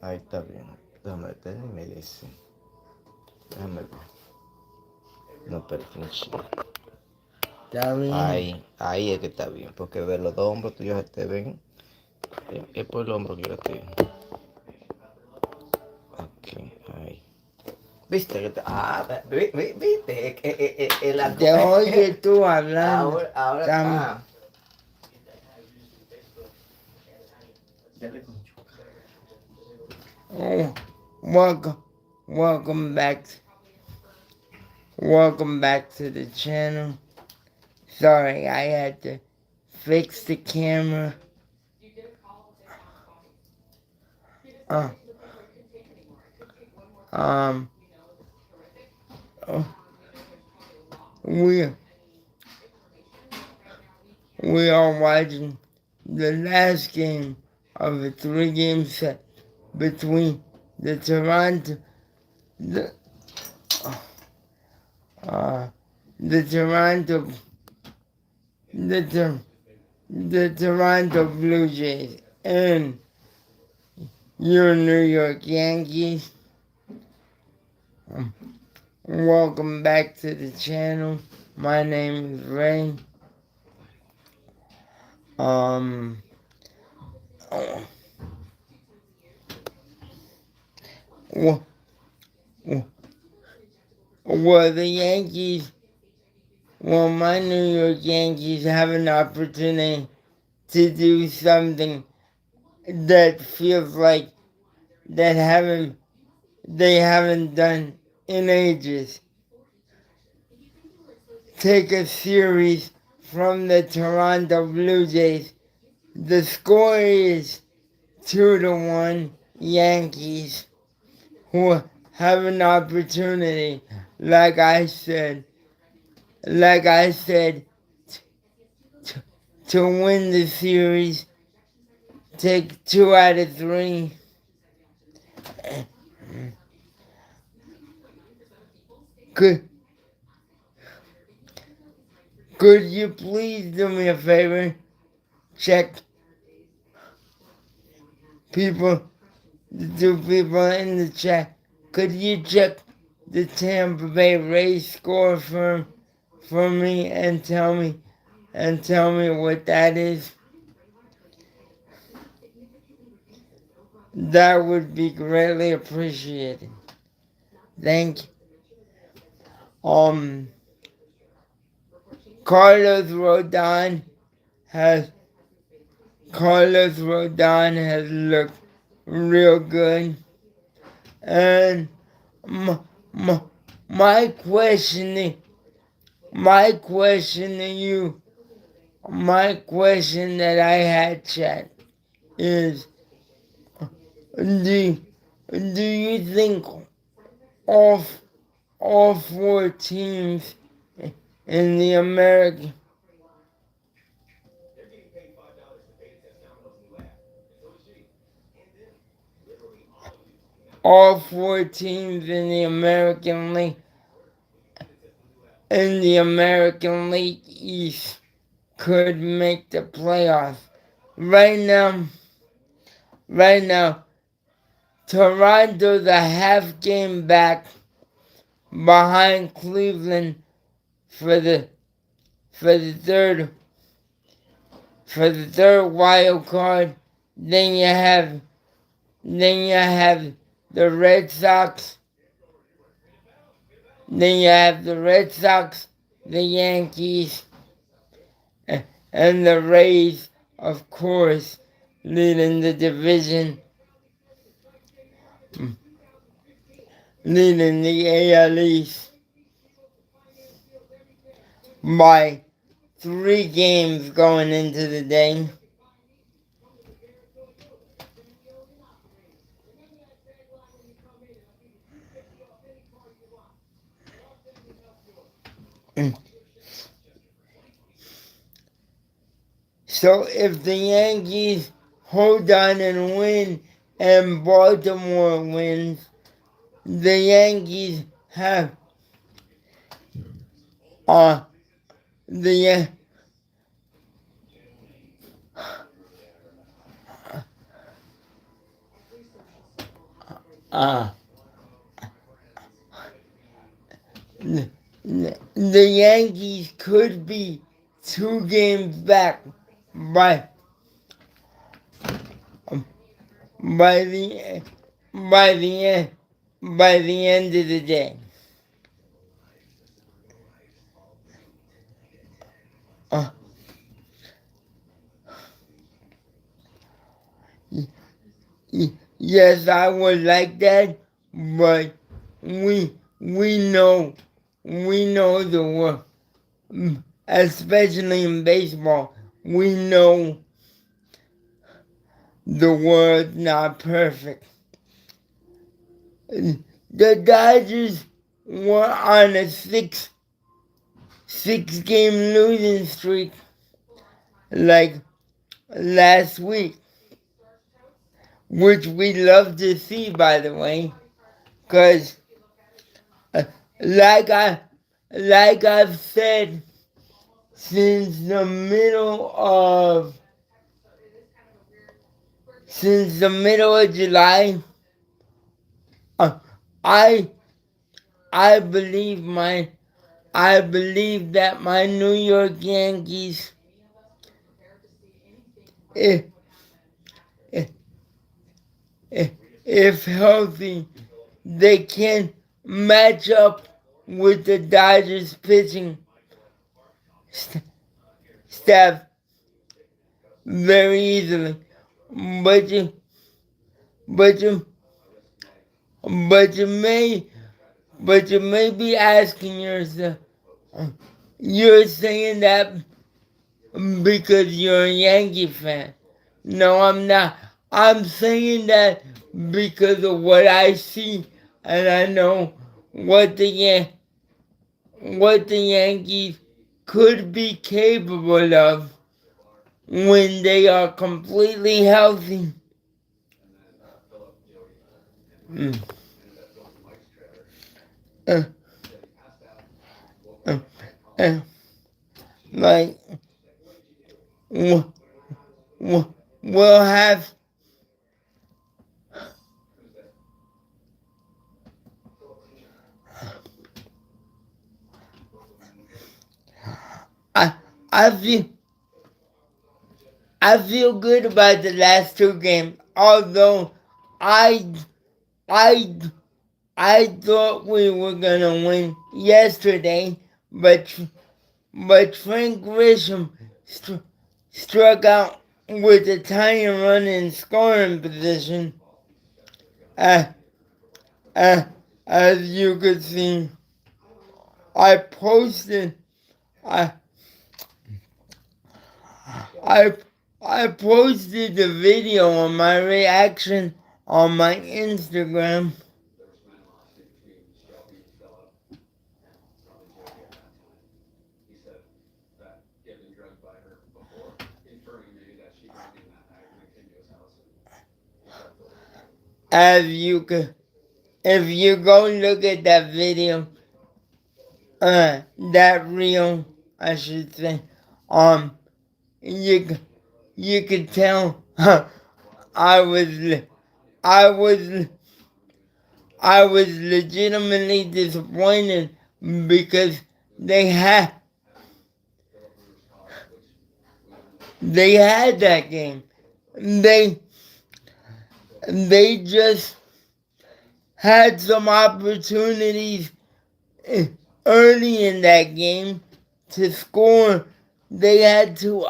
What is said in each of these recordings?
Ahí está bien. Déjame ver, me dice. Déjame ver. No, pero Está bien. ahí es que está bien. Porque de los dos hombros tuyos se te ven. Es por el hombro que yo lo estoy viendo. Ok, ahí. ¿Viste? ¿Viste? Te oye tú hablando. Ahora, Tam- dale con chuca. oh, welcome, welcome back, welcome back to the channel. Sorry, I had to fix the camera. Uh, um, oh, we we are watching the last game of a three-game set between the Toronto the uh the Toronto the the Toronto Blue Jays and your New York Yankees. Welcome back to the channel. My name is Ray. Um, well, well, the Yankees, well, my New York Yankees have an opportunity to do something that feels like that they haven't done in ages. Take a series from the Toronto Blue Jays. The score is 2-1 Yankees, who have an opportunity, like I said, t- to win the series, take 2 out of 3. Could could you please do me a favor? Check people, the two people in the chat. Could you check the Tampa Bay Rays score for me and tell me what that is? That would be greatly appreciated. Thank you. Carlos Rodon has Carlos Rodon has looked real good, and my, my, my question my question to you, my question that I had, chat, is do do you think all all 4 teams in the American all 4 teams in the American League East could make the playoffs? Right now, right now, Toronto's a half game back behind Cleveland for the for the third wild card. Then you have the Red Sox. Then you have the Red Sox, the Yankees, and the Rays, of course, leading the division, leading the AL East by 3 games going into the day. So if the Yankees hold on and win and Baltimore wins, the Yankees have uh the uh, the Yankees could be 2 games back by by the by the end by the end of the day. Uh, yes, I would like that, but we know the world, especially in baseball. We know the world's not perfect. The Dodgers were on a six game losing streak like last week, which we love to see, by the way, because uh, like I like I've said since the middle of July, uh, I I believe that my New York Yankees, if, if, if healthy, they can match up with the Dodgers pitching staff very easily. But you, but you, but you may, but you may be asking yourself, you're saying that because you're a Yankee fan. No, I'm not. I'm saying that because of what I see, and I know what what the Yankees could be capable of when they are completely healthy. Mm. Uh, uh, uh, like we'll have I I feel I feel good about the last 2 games, although I I I thought we were gonna win yesterday, but Frank Grisham struck out with a tiny run in scoring position. Uh, uh, as you could see, I posted I I I posted the video on my reaction on my Instagram. As you could, if you go look at that video, that reel, I should say, um, you you could tell I was I was I was legitimately disappointed because they had that game. They just had some opportunities early in that game to score. They had two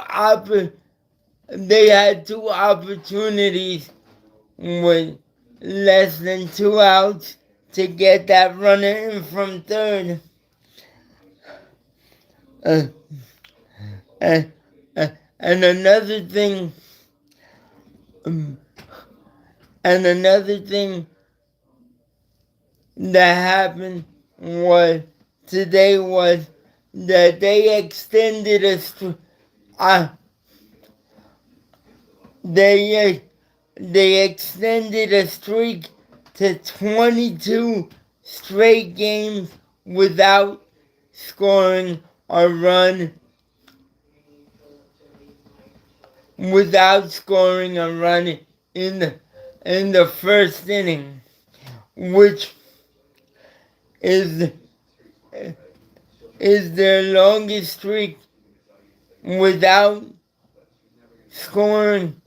opportunities with less than 2 outs to get that runner in from third. Uh, uh, and another thing, um, and another thing that happened was today was that they extended they extended a streak to 22 straight games without scoring a run in the first inning, which is is their longest streak without scoring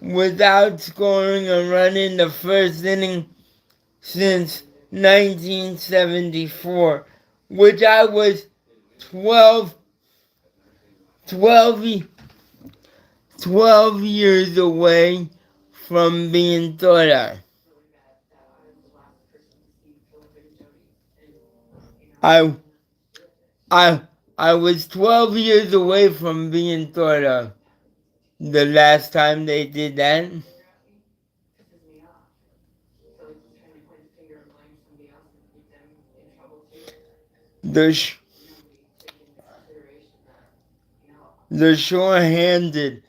without scoring a run in the first inning since 1974, which I was 12, 12, 12 years away from being thought of. I, I was 12 years away from being thought of the last time they did that. The, the short-handed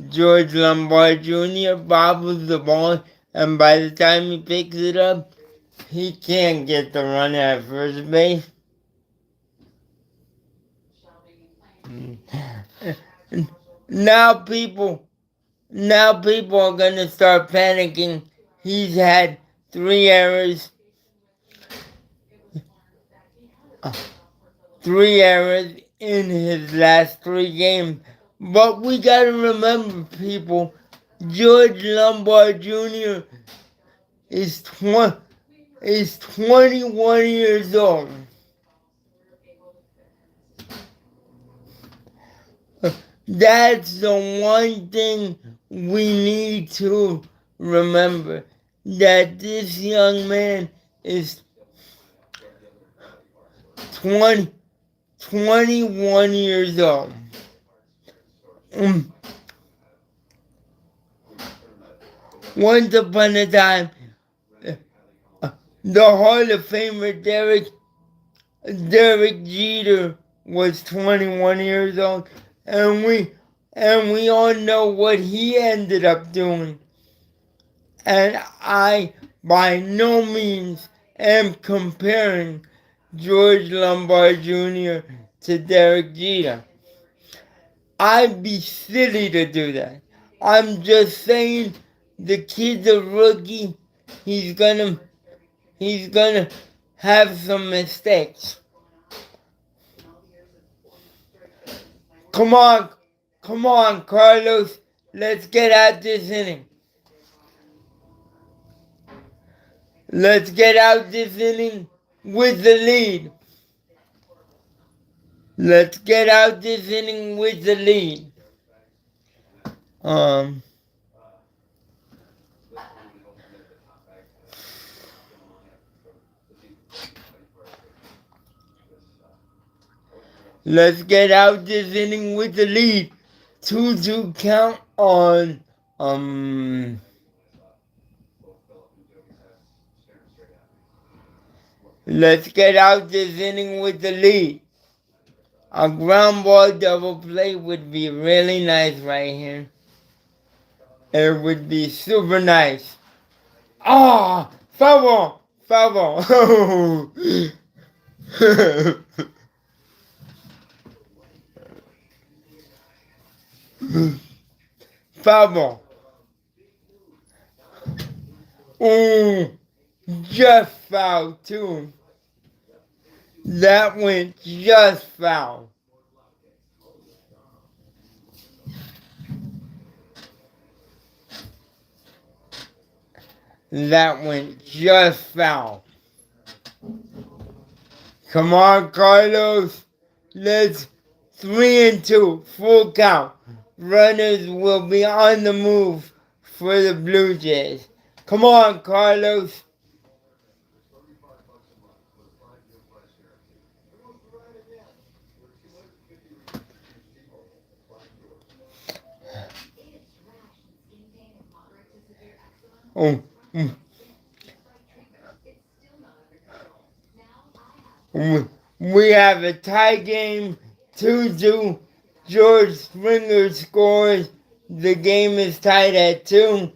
George Lombard Jr. bobbles the ball, and by the time he picks it up, he can't get the run at first base. Now people are gonna start panicking. He's had 3 errors. 3 errors in his last 3 games. But we gotta remember, people, George Lombard Jr. is 21 years old. That's the one thing we need to remember, that this young man is 21 years old. Once upon a time, the Hall of Famer Derek Jeter was 21 years old, and we all know what he ended up doing. And I by no means am comparing George Lombard Jr. to Derek Jeter. I'd be silly to do that. I'm just saying the kid's a rookie. He's gonna have some mistakes. Come on, Carlos. Let's get out this inning. Let's get out this inning with the lead. Let's get out this inning with the lead. Let's get out this inning with the lead. 2-2 count on Let's get out this inning with the lead. A ground ball double play would be really nice right here. It would be super nice. Ah, foul ball. Foul ball. Ooh, just foul too. That went just foul. That went just foul. Come on, Carlos. Let's 3-2, full count. Runners will be on the move for the Blue Jays. Come on, Carlos. We have a tie game, 2-2. George Springer scores. The game is tied at 2.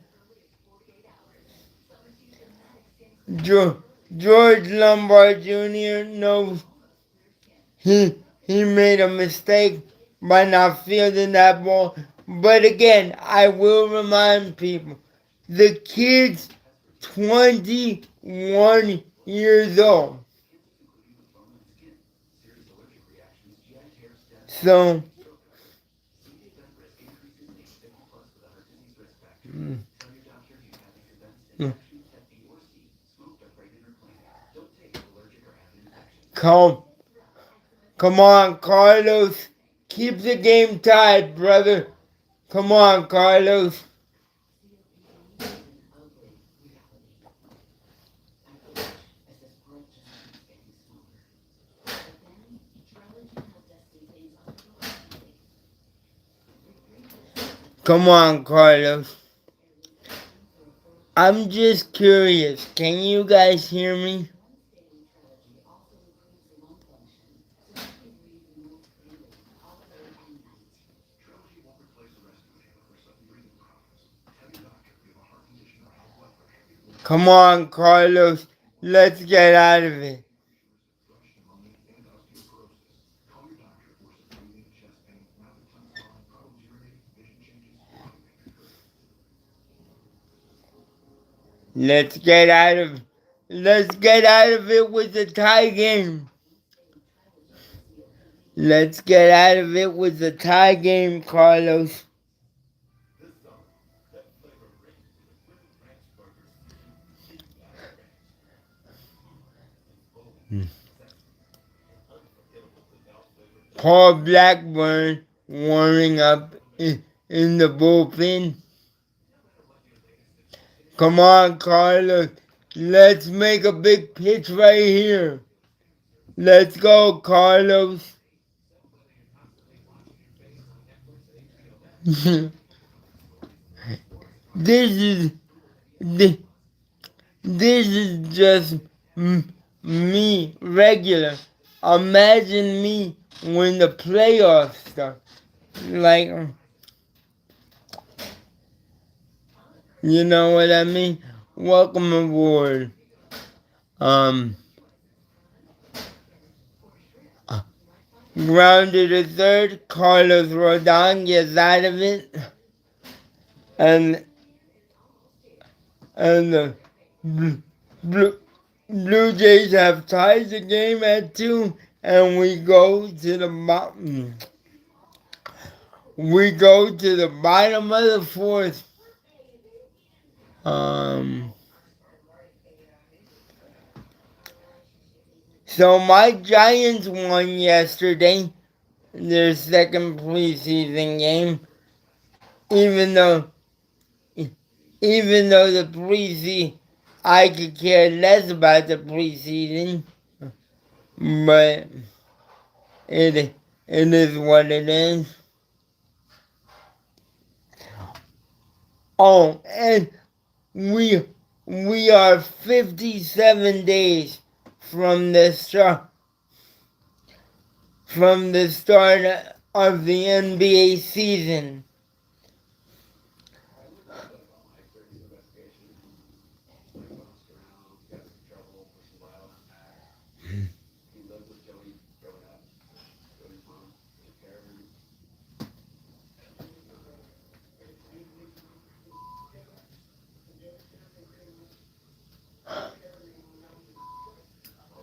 George Lombard Jr. knows he made a mistake by not fielding that ball. But again, I will remind people, the kid's 21 years old. So, mm, mm, come, come on, Carlos. Keep the game tied, brother. Come on, Carlos. Come on, Carlos. I'm just curious. Can you guys hear me? Come on, Carlos. Let's get out of it. Let's get out of it with a tie game. Let's get out of it with a tie game, Carlos. Paul Blackburn warming up in the bullpen. Come on, Carlos. Let's make a big pitch right here. Let's go, Carlos. this is this, this is just me regular. Imagine me when the playoffs start. Like, you know what I mean? Welcome aboard. Um, Grounded to third, Carlos Rodon gets out of it, and the Blue Jays have tied the game at 2, and we go to the bottom. We go to the bottom of the fourth. So my Giants won yesterday, their second preseason game, even though the preseason, I could care less about the preseason, but it is what it is. Oh, and we are 57 days from the start of the NBA season.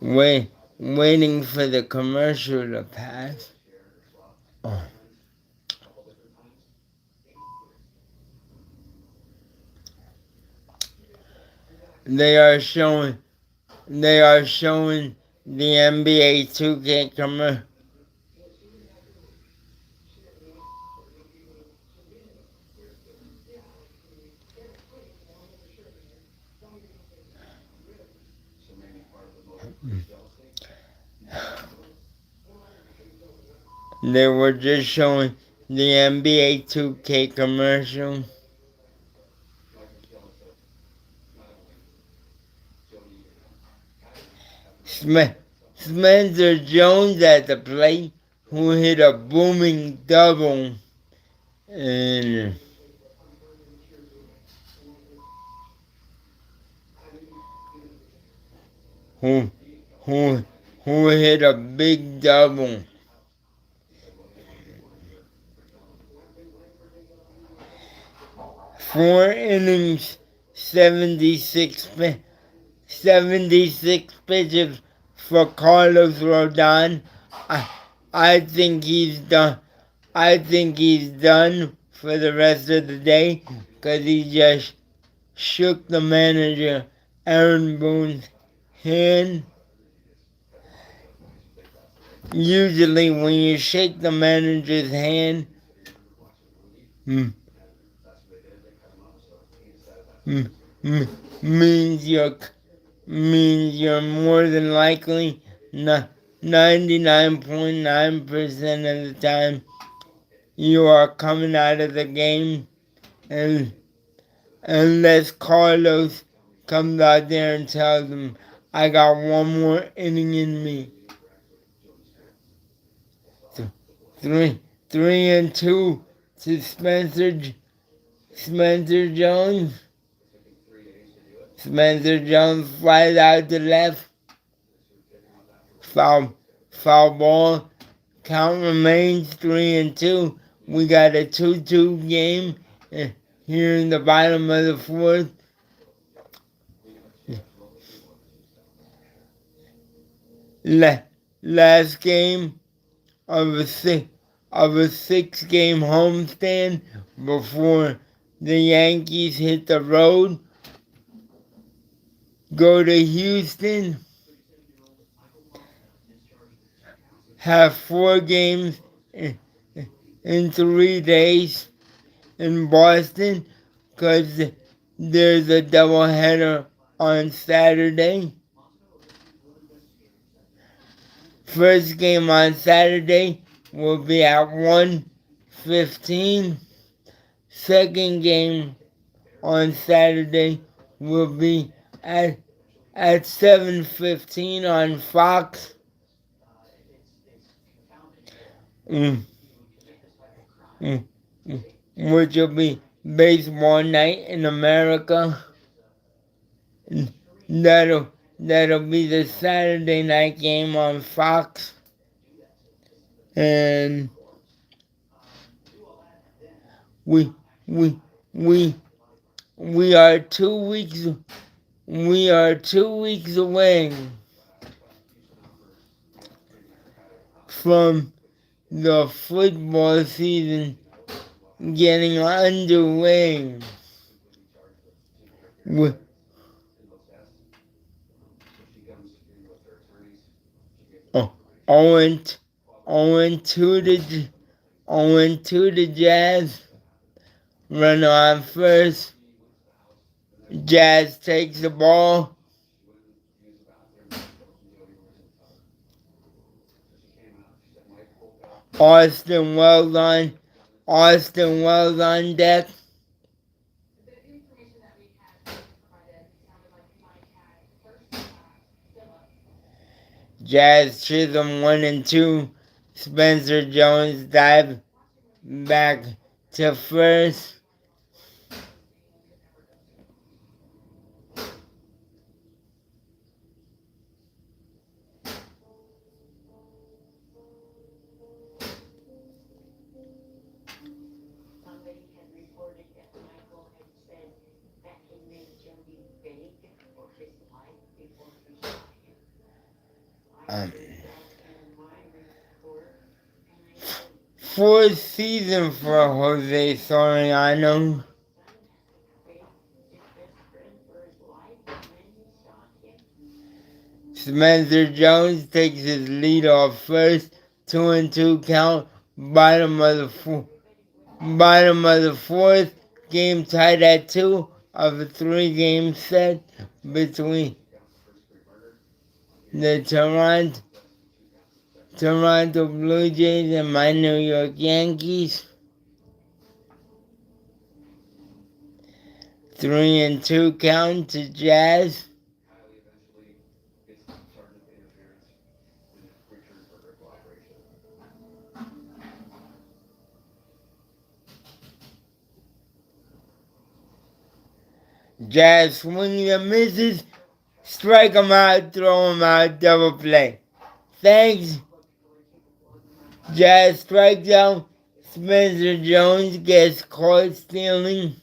Waiting for the commercial to pass. Oh. They are showing the NBA 2K commercial. They were just showing the NBA 2K commercial. Spencer Jones at the plate, who hit a booming double, and who hit a big double. Four innings, 76, 76 pitches for Carlos Rodon. I, I think he's done. I think he's done for the rest of the day because he just shook the manager Aaron Boone's hand. Usually, when you shake the manager's hand, mm, mm, means you're more than likely 99.9% of the time you are coming out of the game, and unless Carlos comes out there and tells him, "I got one more inning in me." Three, 3-2 to Spencer Jones. Spencer Jones flies out to left. Foul ball. Count remains 3-2. We got a 2-2 game here in the bottom of the fourth. Last game of a 6-game homestand before the Yankees hit the road, go to Houston, have 4 games in 3 days in Boston because there's a doubleheader on Saturday. First game on Saturday will be at 1:15. Second game on Saturday will be at 7:15 on Fox. Which will be baseball night in America. That'll be the Saturday night game on Fox. And we are 2 weeks away from the football season getting underway. Owing to the Jazz. Runner on first. Jazz takes the ball. Austin Wells on deck. Jazz Chisholm 1-2. Spencer Jones dive back to first. Fourth season for Jose Soriano. Spencer Jones takes his lead off first. 2-2 count. Bottom of the fourth. Game tied at 2 of a 3-game set between the Toronto Blue Jays and my New York Yankees. 3-2 count to Jazz. Jazz swinging and misses. Strike him out, throw him out, double play. Thanks. Jazz strikes out. Spencer Jones gets caught stealing.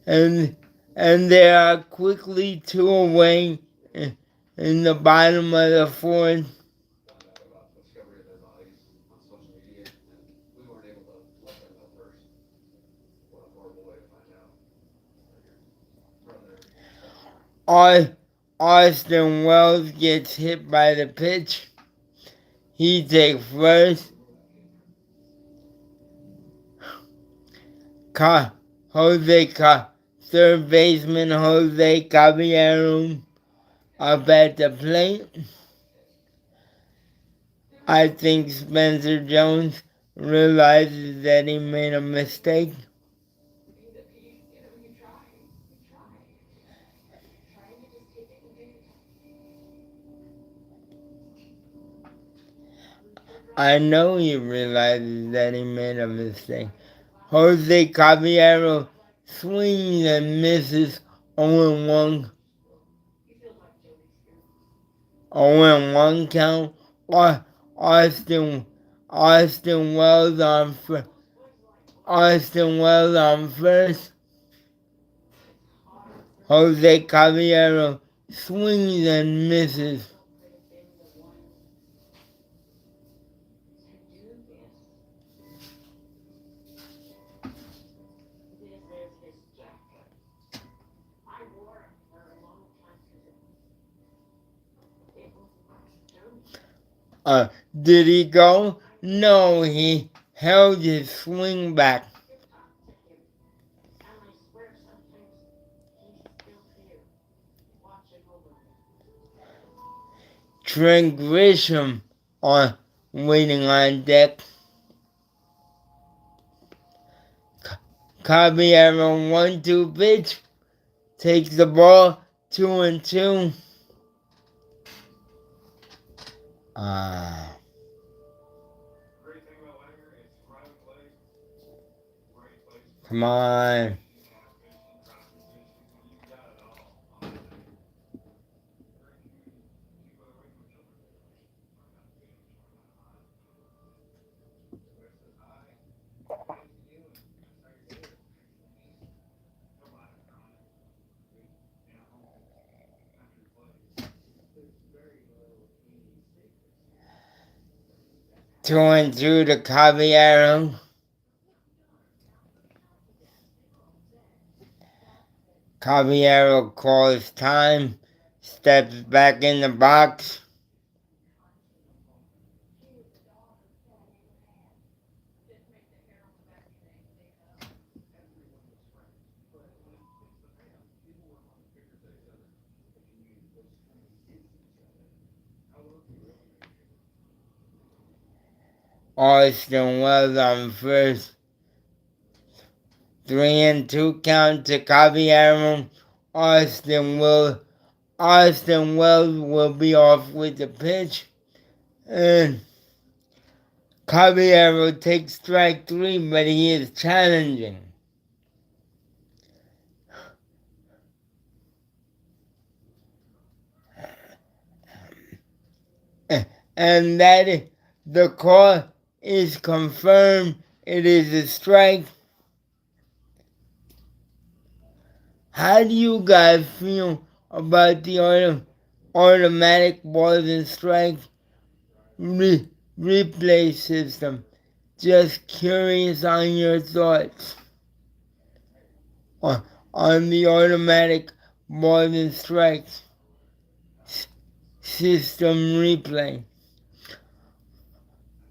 and they are quickly two away in the bottom of the fourth. Austin Wells gets hit by the pitch. He takes first. Third baseman Jose Caballero up at the plate. I think Spencer Jones realizes that he made a mistake. I know he realizes that he made a mistake. Jose Caballero swings and misses 0-1. 0-1 count. Austin Wells on first. Jose Caballero swings and misses. Did he go? No, he held his swing back. Trent Grisham waiting on deck. Caballero 1-2 pitch. Takes the ball 2-2. Come on. Two and two to Caballero. Caballero calls time, steps back in the box. Austin Wells on first. 3-2 count to Caballero. Austin Wells will be off with the pitch. And Caballero takes strike 3, but he is challenging. And the call is confirmed. It is a strike. How do you guys feel about the automatic balls and strikes replay system? Just curious on your thoughts on the automatic balls and strikes system replay.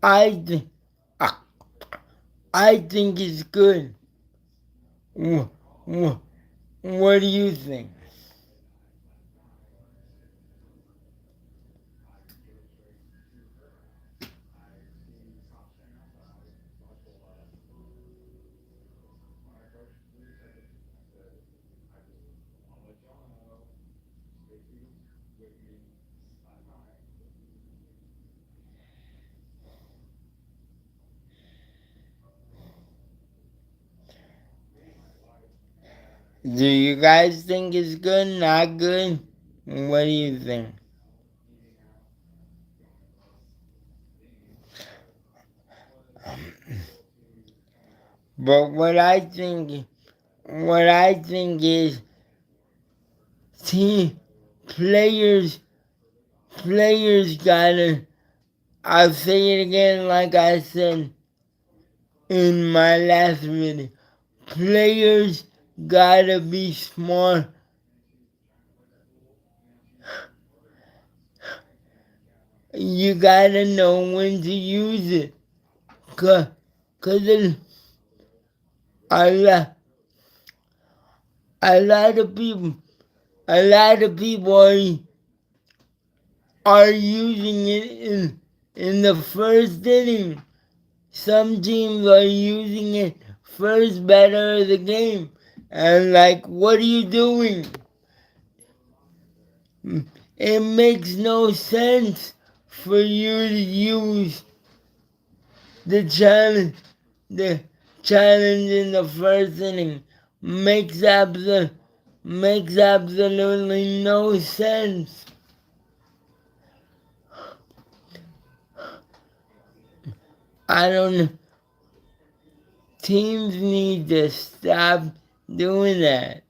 I think it's good. What do you think? Do you guys think it's good, not good? What do you think? But what I think what I think is team players gotta, I'll say it again like I said in my last video. Players gotta be smart. You gotta know when to use it. Cause it's a lot, a lot of people, are using it in the first inning. Some teams are using it first batter of the game. And like, what are you doing? It makes no sense for you to use the challenge in the first inning. Makes absolutely no sense. I don't know. Teams need to stop doing that.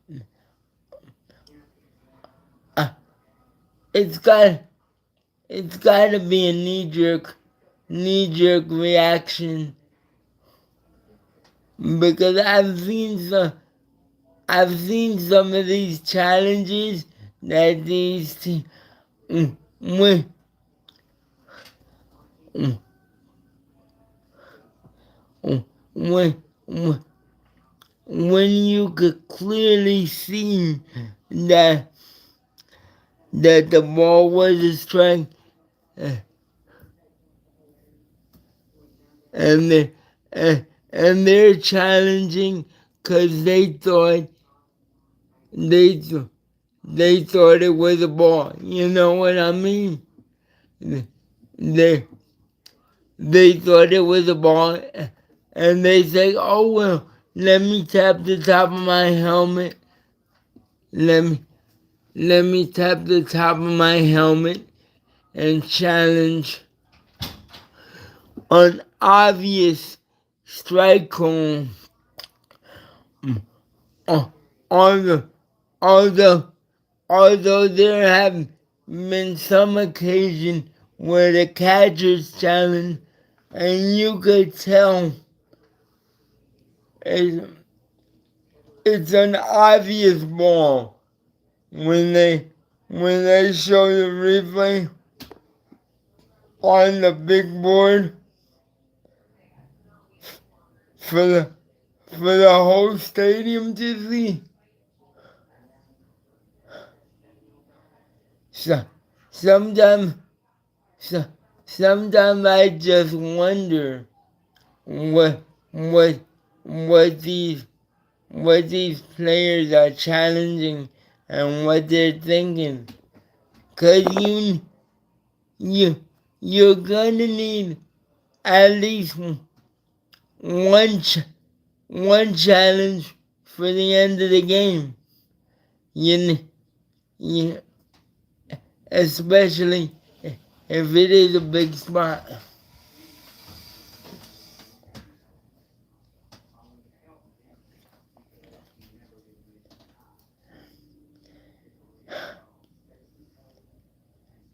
It's got to be a knee-jerk reaction, because I've seen some of these challenges that these teams, when you could clearly see that the ball was a strike, and they're challenging because they thought it was a ball. You know what I mean? They thought it was a ball, and they say, "Oh well, let me tap the top of my helmet. Let me tap the top of my helmet and challenge an obvious strike cone." Although there have been some occasions where the catcher's challenge, and you could tell it's an obvious ball when they show the replay on the big board for the whole stadium to see. Sometimes I just wonder what these players are challenging and what they're thinking. 'Cause you're gonna need at least one challenge for the end of the game. You especially if it is a big spot.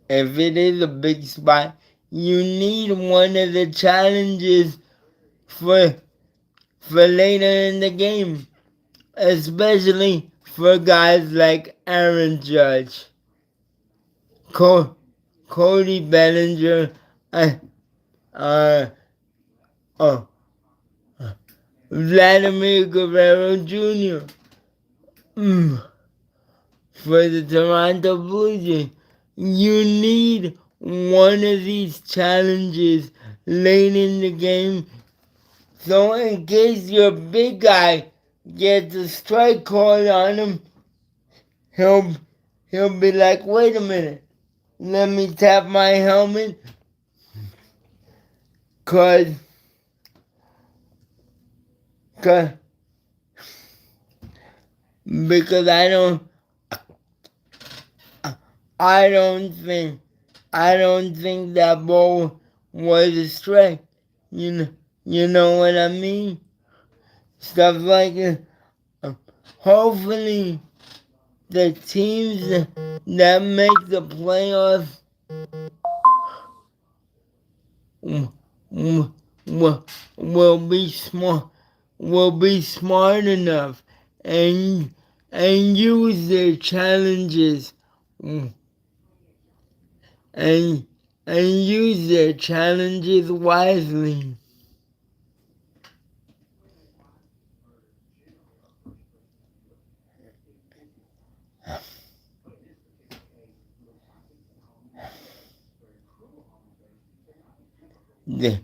If it is a big spot, you need one of the challenges for later in the game, especially for guys like Aaron Judge, Cody Bellinger, Vladimir Guerrero Jr. For the Toronto Blue Jays. You need one of these challenges late in the game, so in case your big guy gets a strike called on him, he'll be like, "Wait a minute, let me tap my helmet, cause because I don't think that ball was a strike." You know what I mean? Stuff like it. hopefully the teams that make the playoffs will be smart enough and use their challenges and use their challenges wisely. The,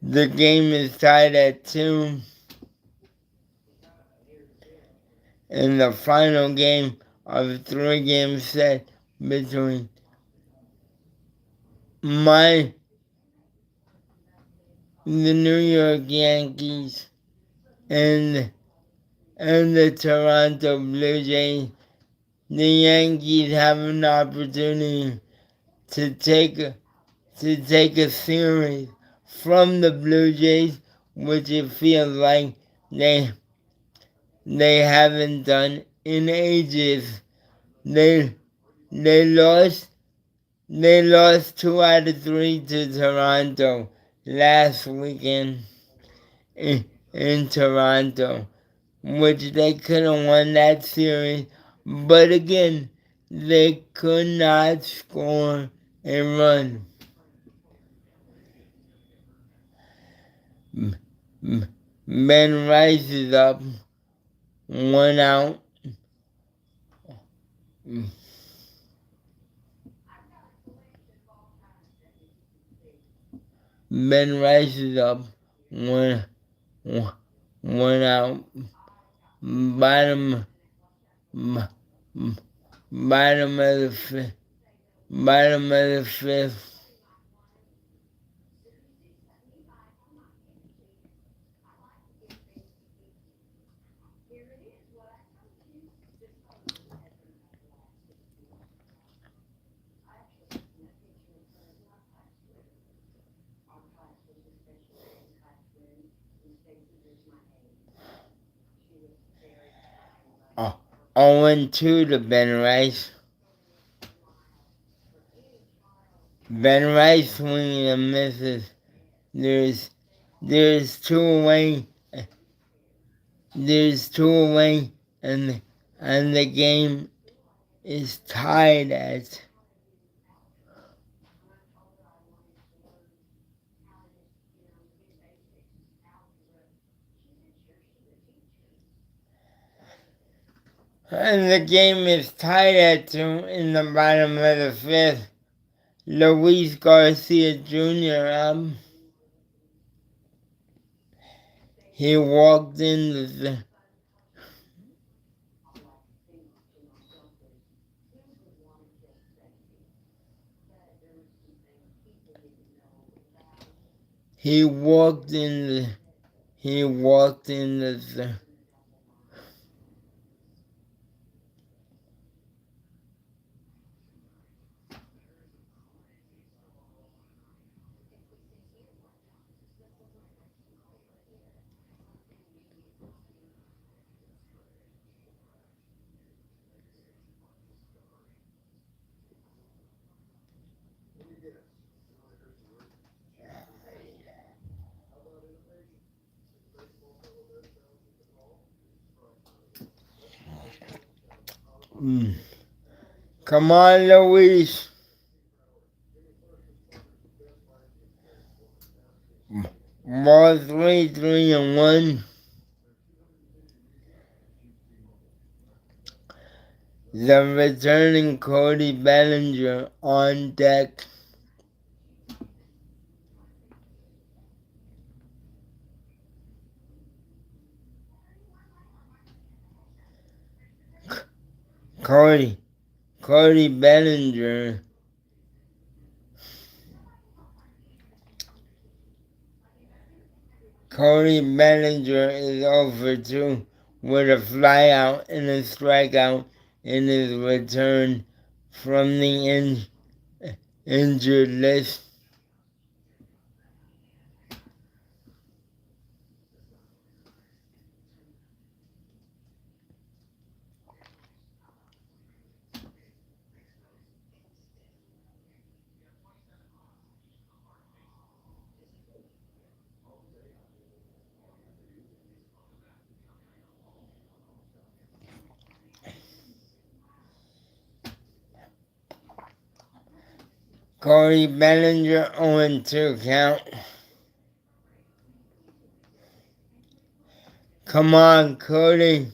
the game is tied at 2 in the final game of a 3-game set between the New York Yankees and the Toronto Blue Jays. The Yankees have an opportunity to take a series from the Blue Jays, which it feels like they haven't done in ages. They lost 2 out of 3 to Toronto last weekend in Toronto, which they could have won that series, but again, they could not score a run. Ben Rice is up, 1 out. Ben Rice is up, 1 out. Bottom of the fifth. Bottom of the fifth. Oh, 0-2 to Ben Rice. Ben Rice swinging and misses. There's 2 away. There's 2 away, and the game is tied at. And the game is tied at 2 in the bottom of the fifth. Luis Garcia Jr. He walked into the He walked in the Come on, Luis. Ball 3-1. The returning Cody Bellinger on deck. Cody Bellinger. Cody Bellinger is over 2 with a flyout and a strikeout in his return from the injured list. Cody Bellinger 0-2 count. Come on, Cody.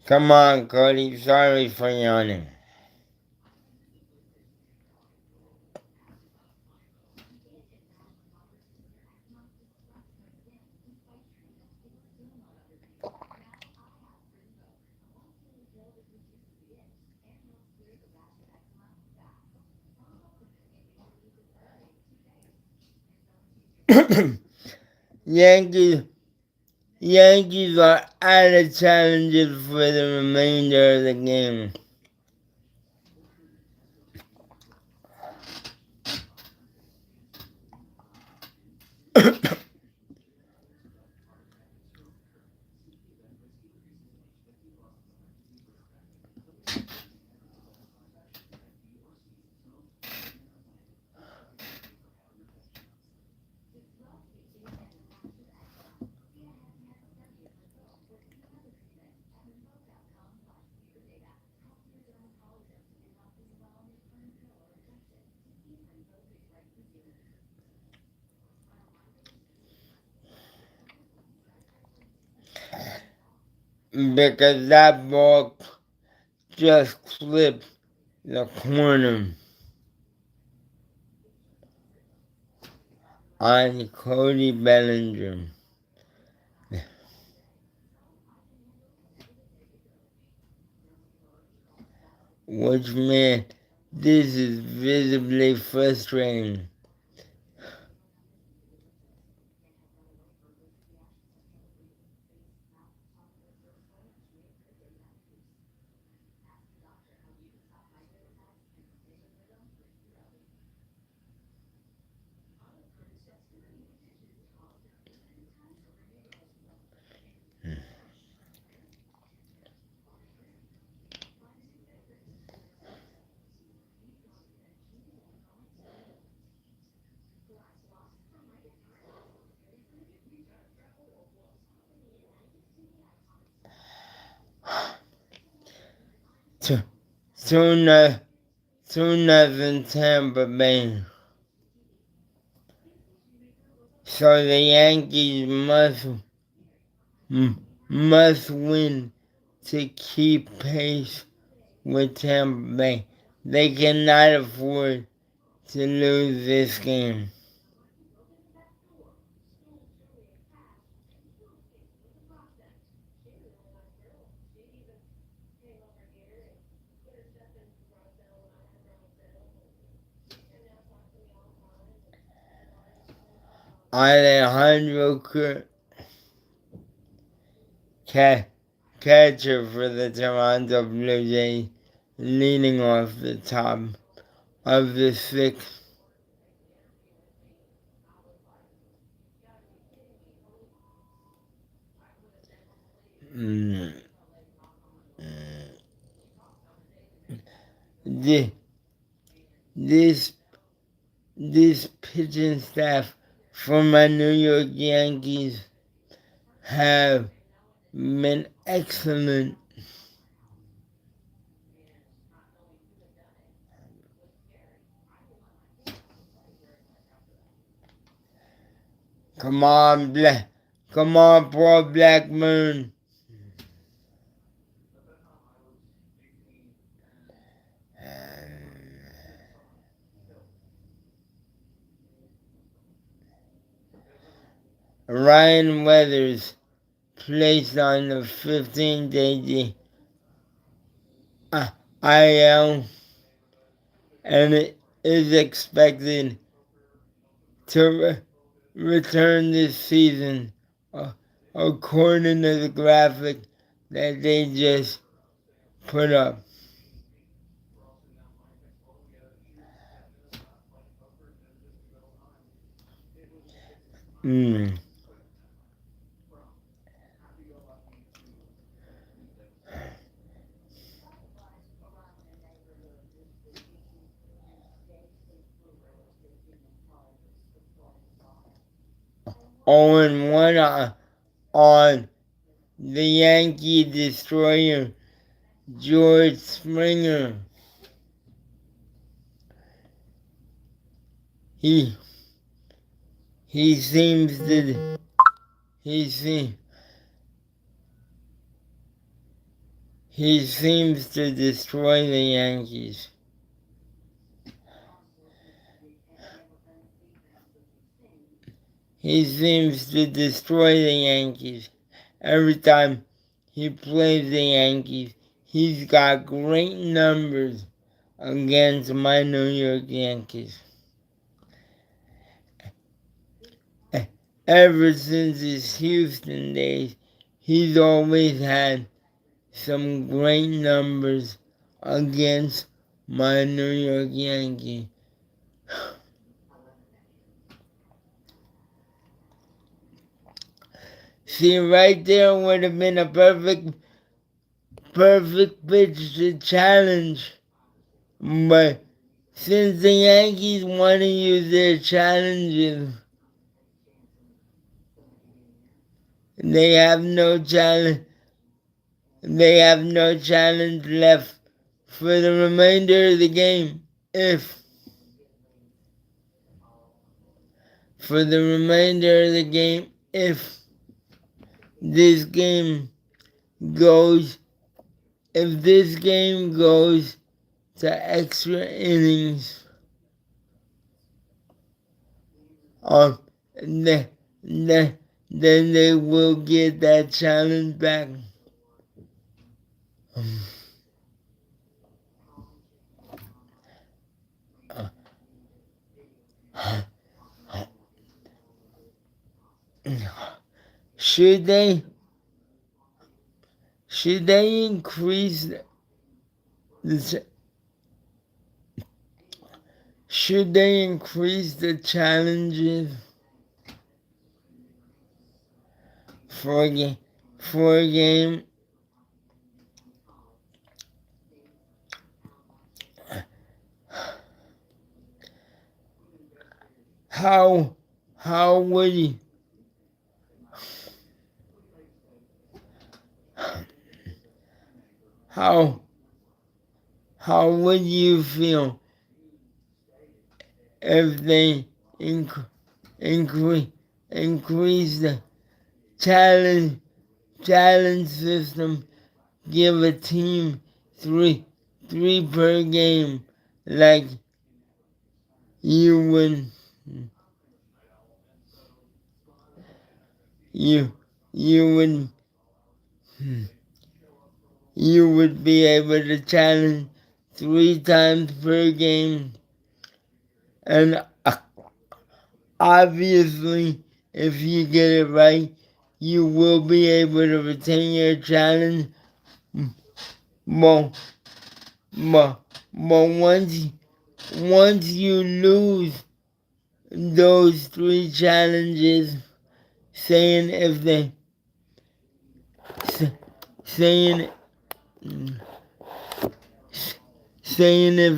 Come on, Cody. Sorry for yawning. Yankees are out of challenges for the remainder of the game. Because that ball just clipped the corner on Cody Bellinger. Which meant this is visibly frustrating. Two nothing Tampa Bay. So the Yankees must win to keep pace with Tampa Bay. They cannot afford to lose this game. Alejandro catcher for the Toronto Blue Jays, leading off the top of the sixth. This pitching staff for my New York Yankees have been excellent. Come on, poor Black Moon. Ryan Weathers placed on the 15-day IL and it is expected to return this season, according to the graphic that they just put up. 0-1 on the Yankee destroyer, George Springer. He seems to he seems to destroy the Yankees. He seems to destroy the Yankees. Every time he plays the Yankees, he's got great numbers against my New York Yankees. Ever since his Houston days, he's always had some great numbers against my New York Yankees. See, right there would have been a perfect pitch to challenge. But since the Yankees want to use their challenges, they have no challenge. They have no challenge left for the remainder of the game. If this game goes to extra innings, then they will get that challenge back. Should they increase the challenges for a game? How would you how would you feel if they increase the challenge system, give a team three per game, like you would be able to challenge 3 times per game, and obviously, if you get it right, you will be able to retain your challenge. But once you lose those 3 challenges, saying if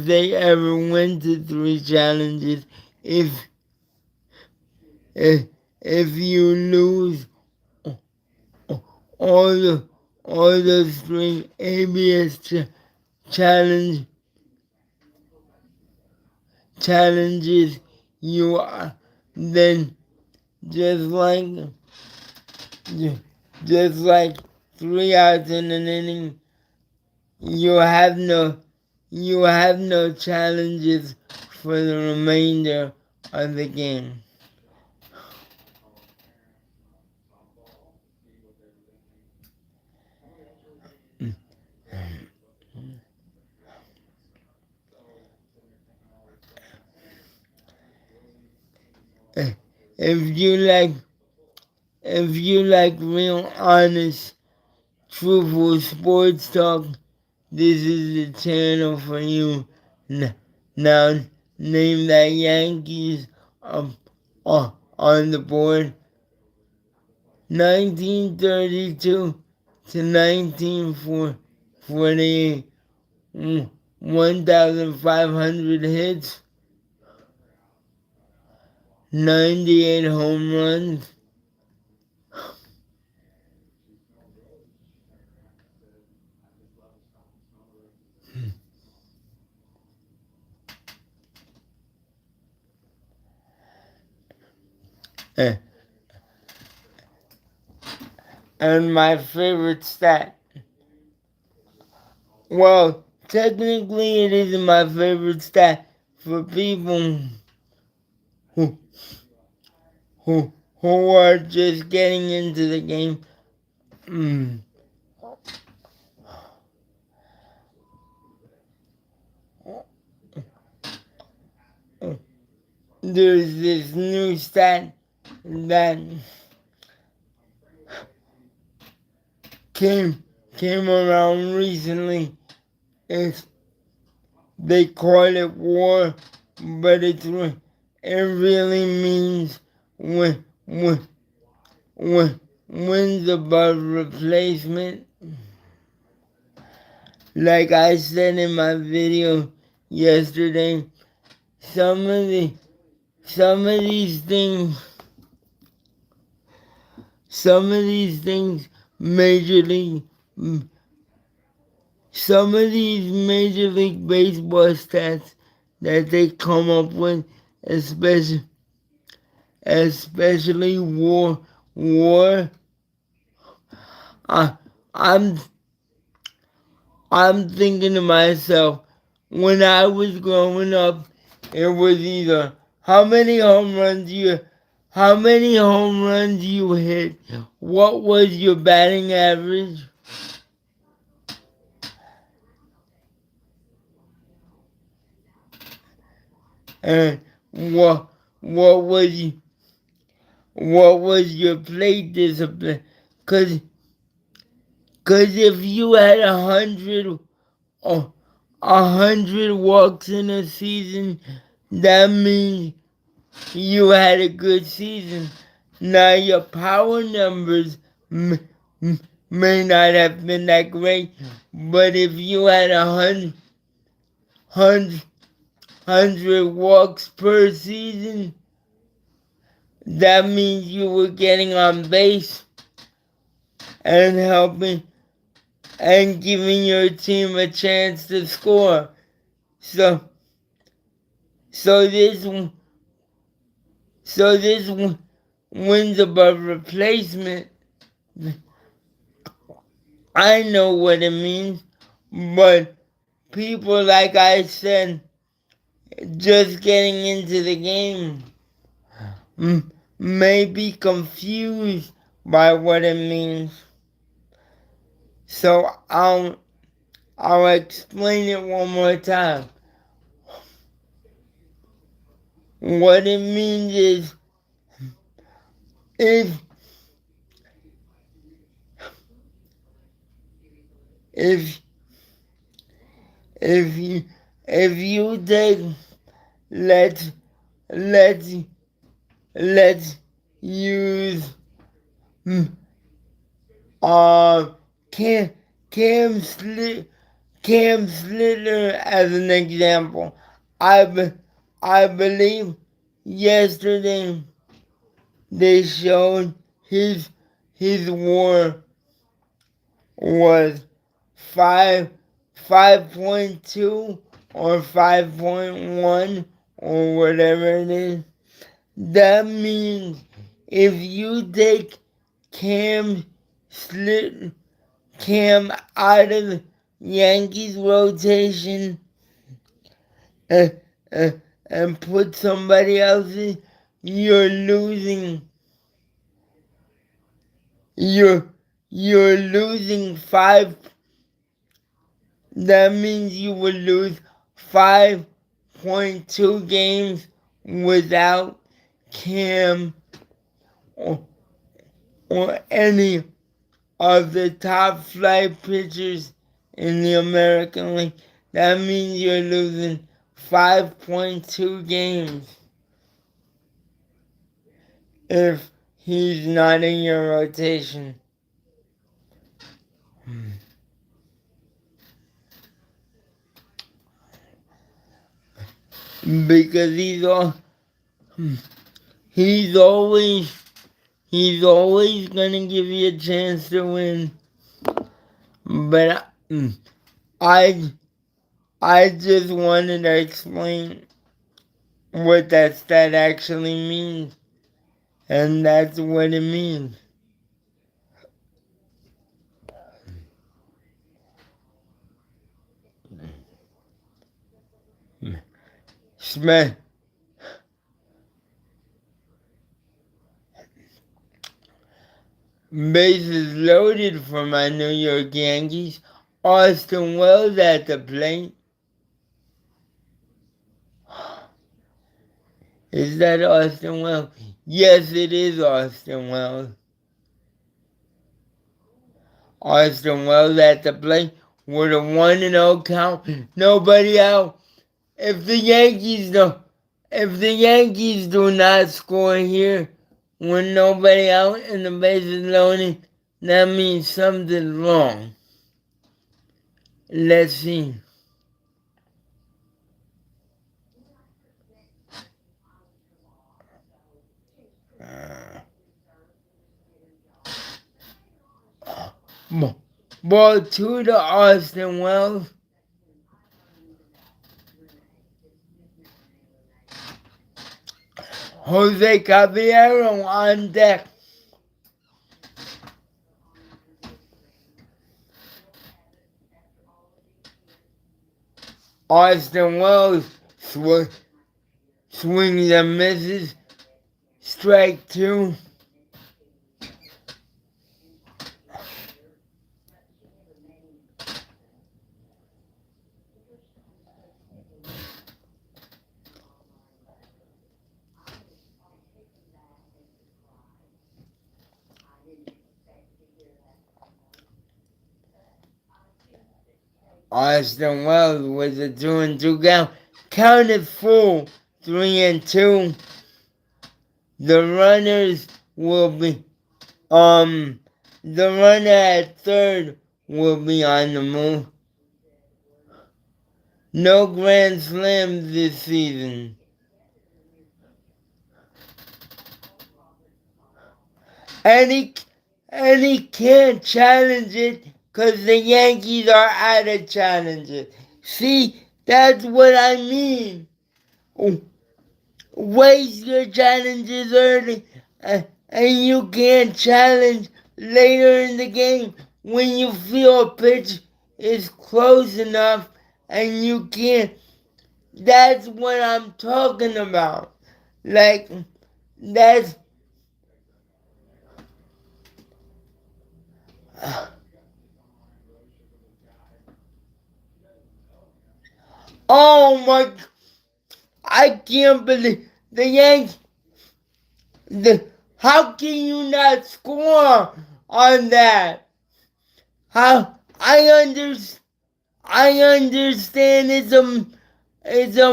they ever went to 3 challenges, if you lose all those 3 ABS challenges, you are then just like 3 outs in an inning, you have no challenges for the remainder of the game. If you like real honest, truthful sports talk, this is the channel for you. Now, name that Yankees on the board. 1932 to 1948, 1,500 hits, 98 home runs, Uh, and my favorite stat. Well, technically it isn't my favorite stat for people who who are just getting into the game. There's this new stat that came around recently. It's they call it WAR, but it really means wins above replacement. Like I said in my video yesterday, some of these major league some of these Major League Baseball stats that they come up with, especially war. I, I'm I'm thinking to myself, when I was growing up, it was either how many home runs you hit, what was your batting average, and what was what was your plate discipline? Cause if you had 100 walks in a season, that means you had a good season. Now your power numbers may not have been that great, but if you had 100 walks per season, that means you were getting on base and helping and giving your team a chance to score. So this wins above replacement. I know what it means, but people, like I said, just getting into the game may be confused by what it means. So I'll explain it one more time. What it means is if if if you take let's let's let's use Cam Cam Cam Slither as an example. I believe yesterday they showed his WAR was 5.2 or 5.1 or whatever it is. That means if you take Cam out of the Yankees rotation and put somebody else in, you're losing. You're losing 5. That means you would lose 5.2 games without Cam or any of the top flight pitchers in the American League. That means you're losing 5.2 games if he's not in your rotation. Because he's always gonna give you a chance to win. But I just wanted to explain what that stat actually means. and that's what it means. Smash. Bases loaded for my New York Yankees. Austin Wells at the plate. Is that Austin Wells? Yes, it is Austin Wells. Austin Wells at the plate with a 1-0 count. Nobody out. If the Yankees do not score here with nobody out and the bases loaded, that means something's wrong. Let's see. Ball 2 to Austin Wells. Jose Caballero on deck. Austin Wells swings and misses. Strike 2. Austin Wells with a 2-2 count. Counted full 3-2. The runners will be the runner at third will be on the move. No grand slams this season. And he can't challenge it because the Yankees are out of challenges. See, that's what I mean. Waste your challenges early, and you can't challenge later in the game when you feel a pitch is close enough and you can't. That's what I'm talking about. Like, that's. Oh my. I can't believe the Yankees. How can you not score on that? How I understand it's a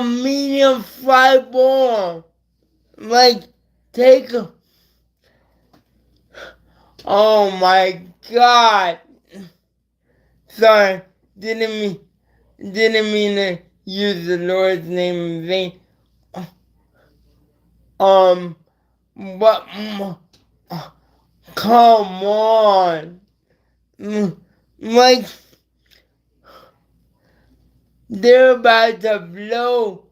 medium fly ball. Like take a, oh my god. Sorry, didn't mean to use the Lord's name in vain. But come on. Like they're about to blow.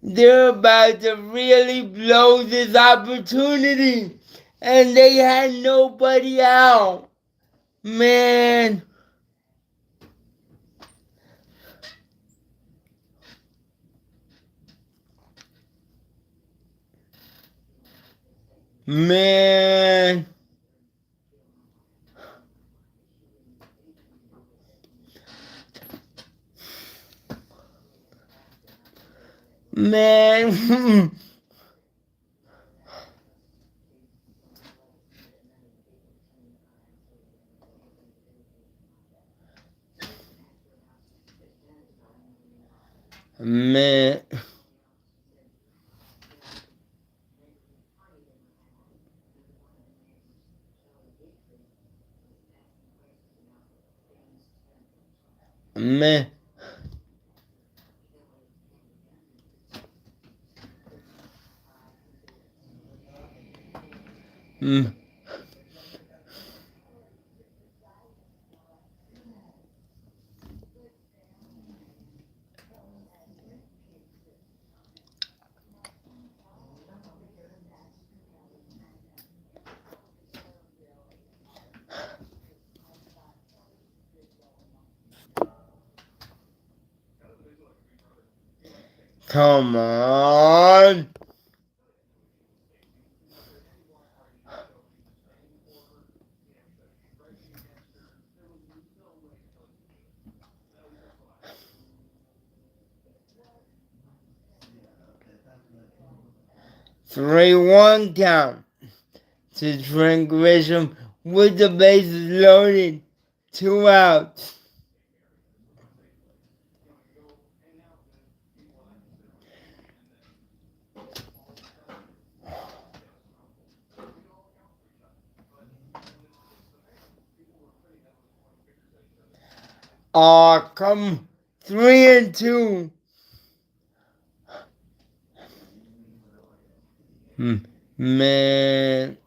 They're about to really blow this opportunity. And they had nobody out. Man. Man. Man. Man. Man. Come on. Three one count to Trent Grisham with the bases loaded. 2 outs. Aw, come 3-2. Man.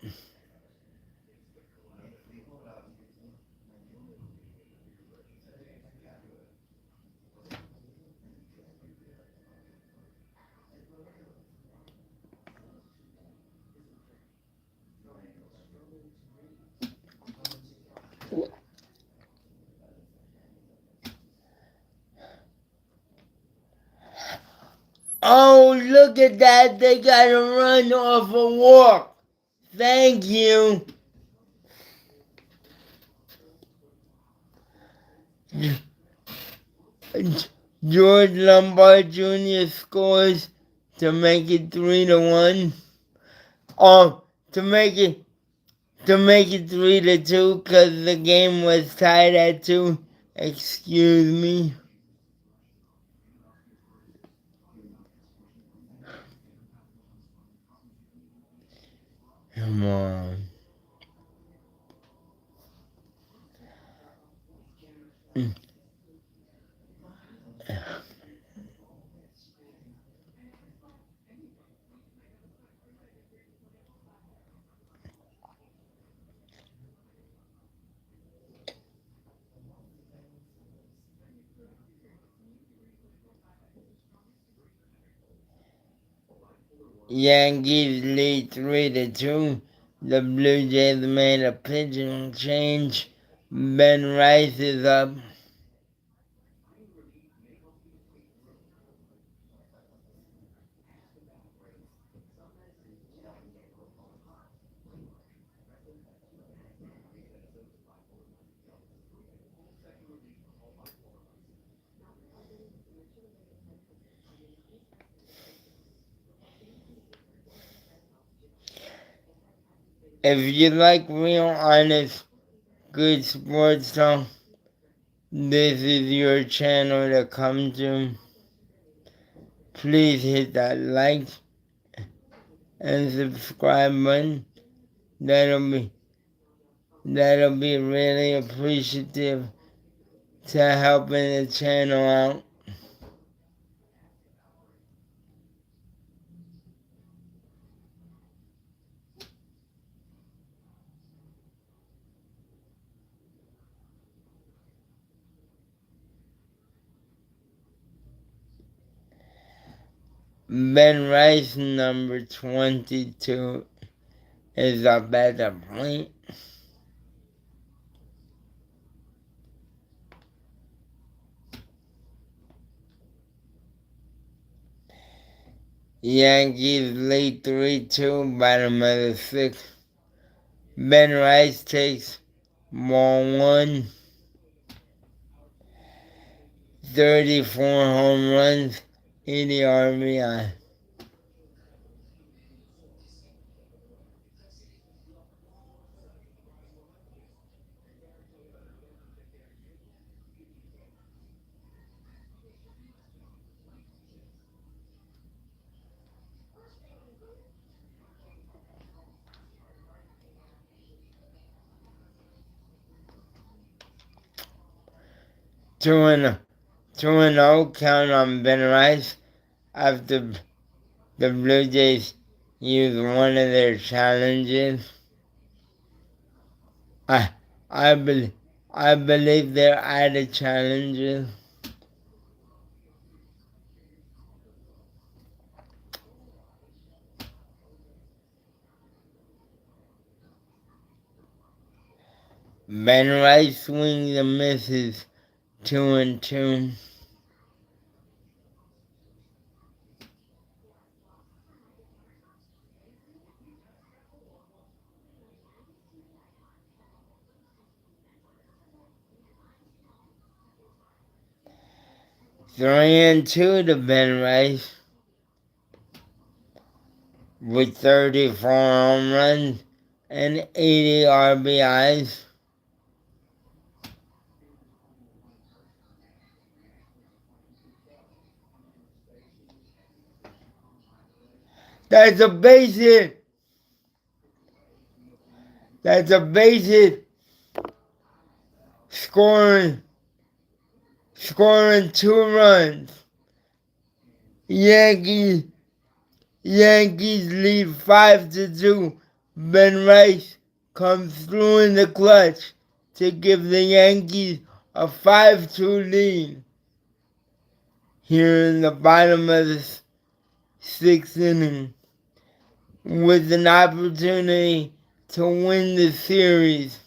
Oh, look at that. They got a run off a walk. Thank you. George Lombard Jr. scores to make it 3-1. Oh, to make it 3-2 because the game was tied at 2. Excuse me. Come on. Yankees lead 3-2. The Blue Jays made a pitching change. Ben Rice is up. If you like real, honest, good sports talk, this is your channel to come to. Please hit that like and subscribe button. That'll be really appreciative to helping the channel out. Ben Rice, number 22, is up at the plate. Yankees lead 3-2, bottom of the sixth. Ben Rice takes ball 1. 34 home runs, 80 RBI. Two and 0 count on Ben Rice after the Blue Jays use one of their challenges. I believe they're out of challenges. Ben Rice swings and misses 2-2. 3-2 to Ben Rice with 34 home runs and 80 RBIs. That's a base hit. That's a base hit. Scoring 2 runs. Yankees lead 5-2. Ben Rice comes through in the clutch to give the Yankees a 5-2 lead here in the bottom of the 6th inning with an opportunity to win the series.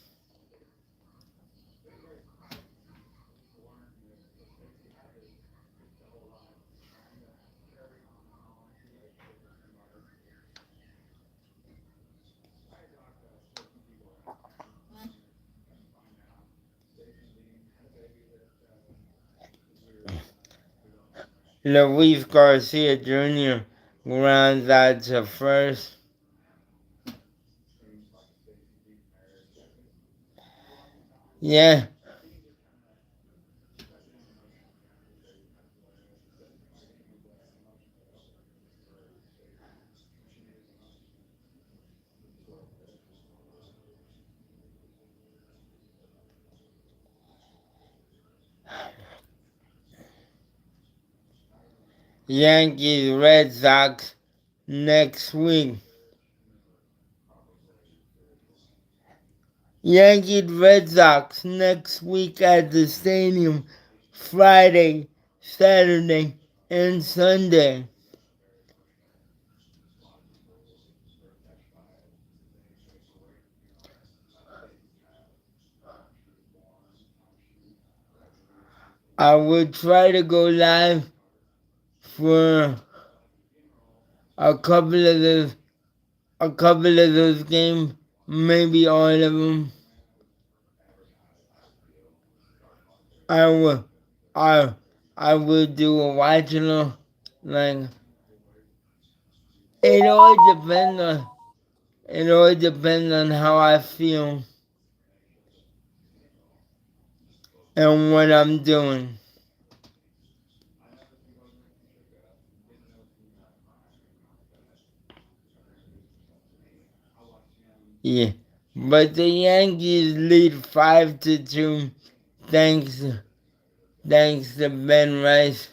Luis Garcia Jr. grounds out to first. Yeah. Yankees Red Sox next week. Yankees Red Sox next week at the stadium Friday, Saturday, and Sunday. I will try to go live for a couple of those games, maybe all of them. I will do a watch along. Like it all depends on how I feel and what I'm doing. Yeah. But the Yankees lead 5-2 thanks to Ben Rice.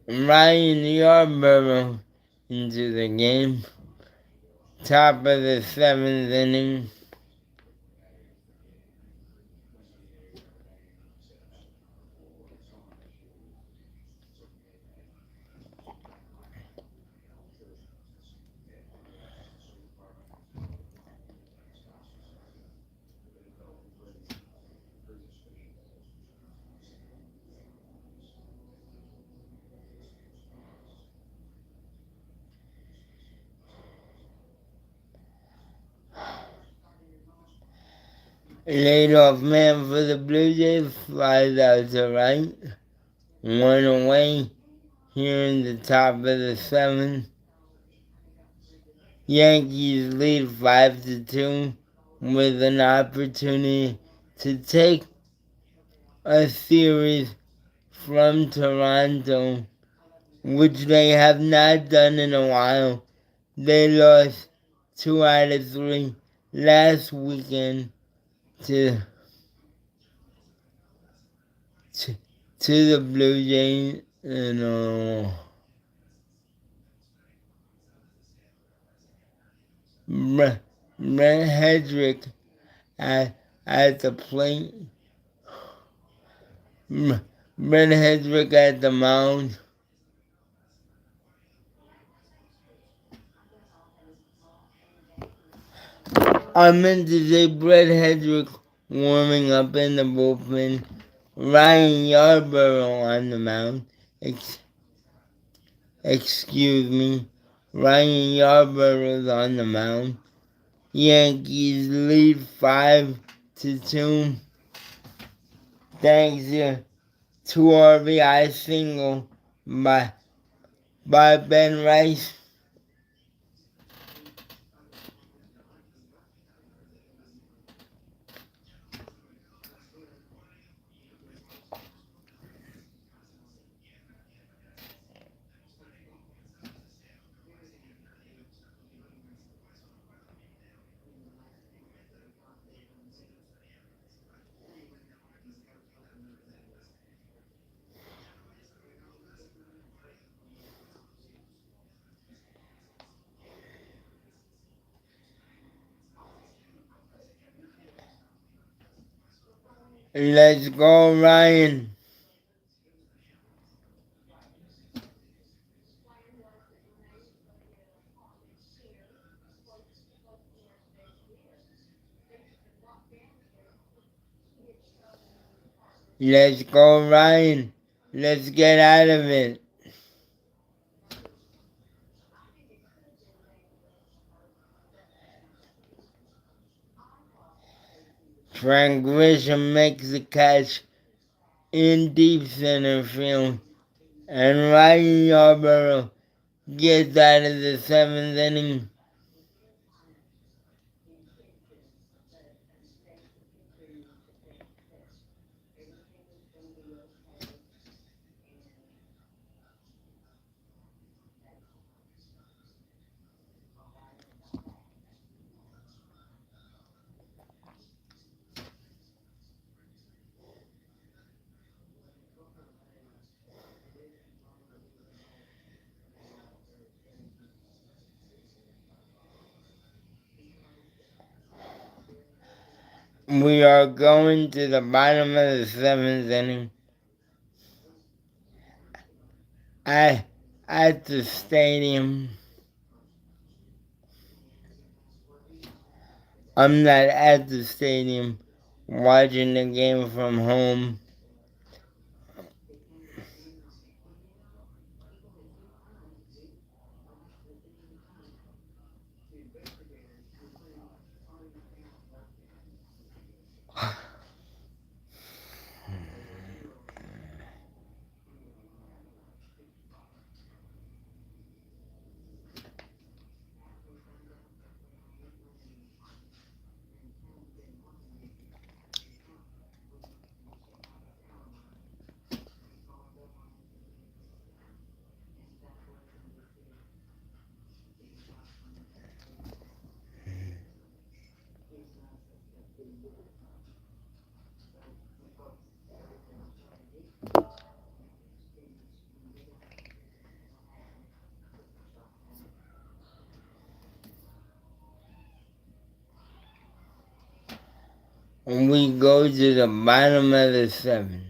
Ryan Yarborough into the game. Top of the 7th inning. Leadoff man for the Blue Jays flies out to right. 1 away here in the top of the 7th. Yankees lead 5-2 with an opportunity to take a series from Toronto, which they have not done in a while. They lost 2 out of 3 last weekend to the Blue Jays, and Brent Hedrick at the plate. Brent Hedrick at the mound. I meant to say Brett Hedrick warming up in the bullpen. Ryan Yarborough on the mound. Excuse me. Ryan Yarborough's on the mound. Yankees lead 5-2. Thanks to 2 RBI single by Ben Rice. Let's go, Ryan. Let's go, Ryan. Let's get out of it. Frank Grisham makes the catch in deep center field, and Ryan Yarborough gets out of the 7th inning. We are going to the bottom of the 7th inning. At the stadium. I'm not at the stadium watching the game from home. And we go to the bottom of the 7th.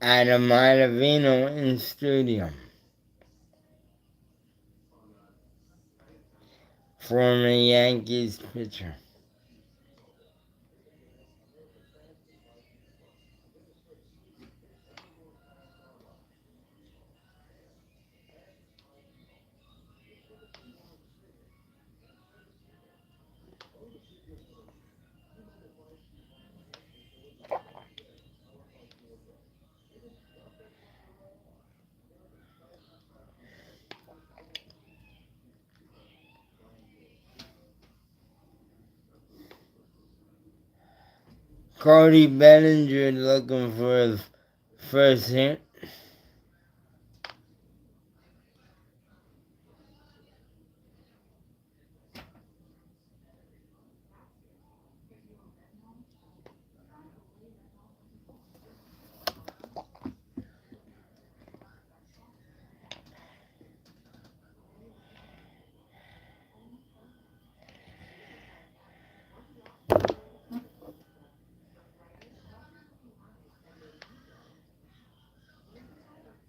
Adam Ottavino in studio. Former Yankees pitcher. Cody Bellinger looking for his first hit.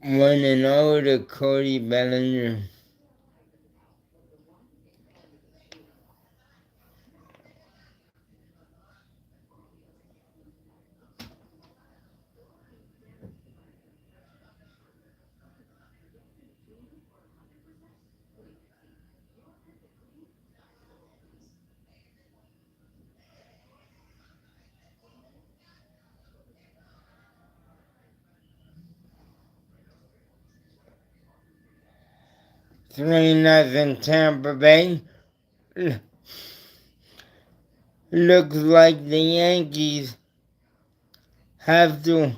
One and oh to Cody Bellinger. Three nothing Tampa Bay. Looks like the Yankees have to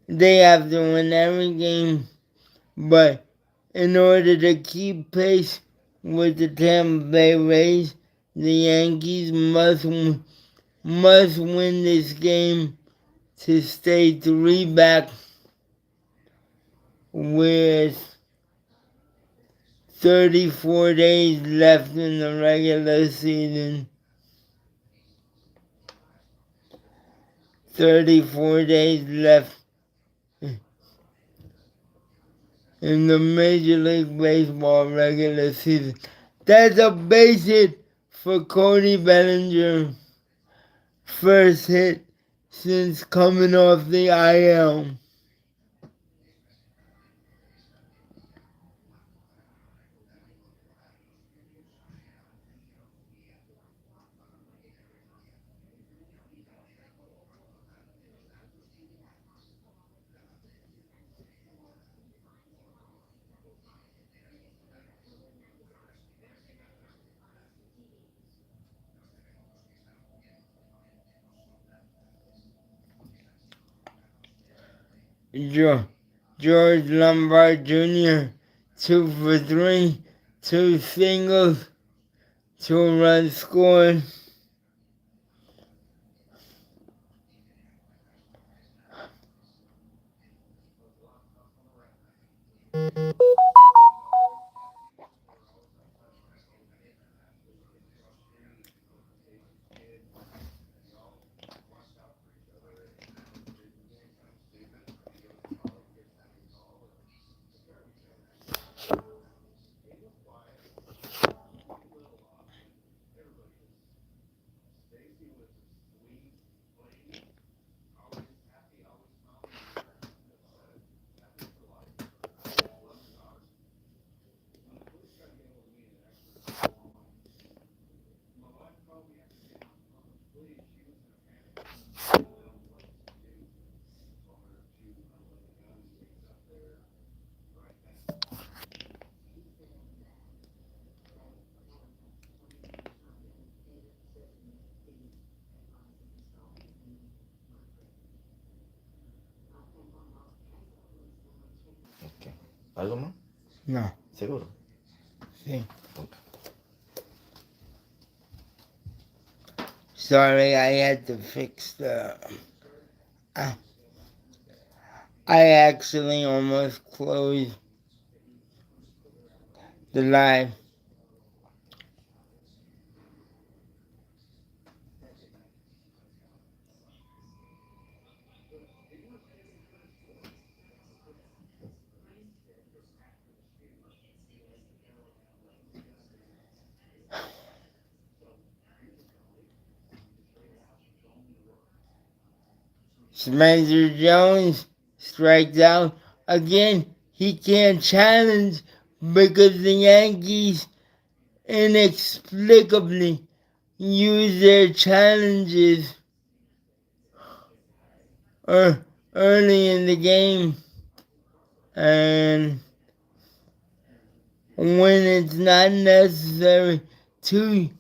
win every game, but in order to keep pace with the Tampa Bay Rays, the Yankees must win this game to stay 3 back with 34 days left in the regular season. 34 days left in the Major League Baseball regular season. That's a base hit for Cody Bellinger. First hit since coming off the IL. George Lombard Jr., 2 for 3, 2 singles, 2 runs scored. Ok. ¿Algo más? No. ¿Seguro? Sí. Okay. Sorry, I had to fix the... I actually almost closed the live. Spencer Jones strikes out. Again, he can't challenge because the Yankees inexplicably use their challenges early in the game, and when it's not necessary to.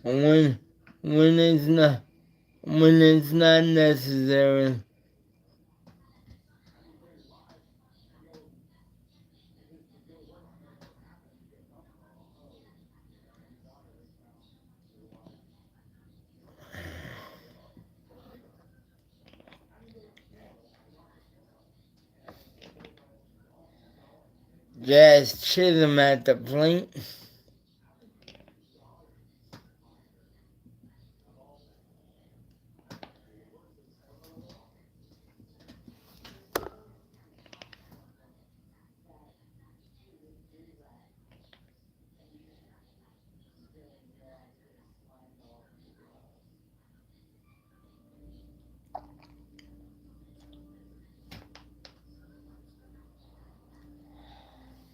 when when it's not necessary. Jazz Chisholm at the plate.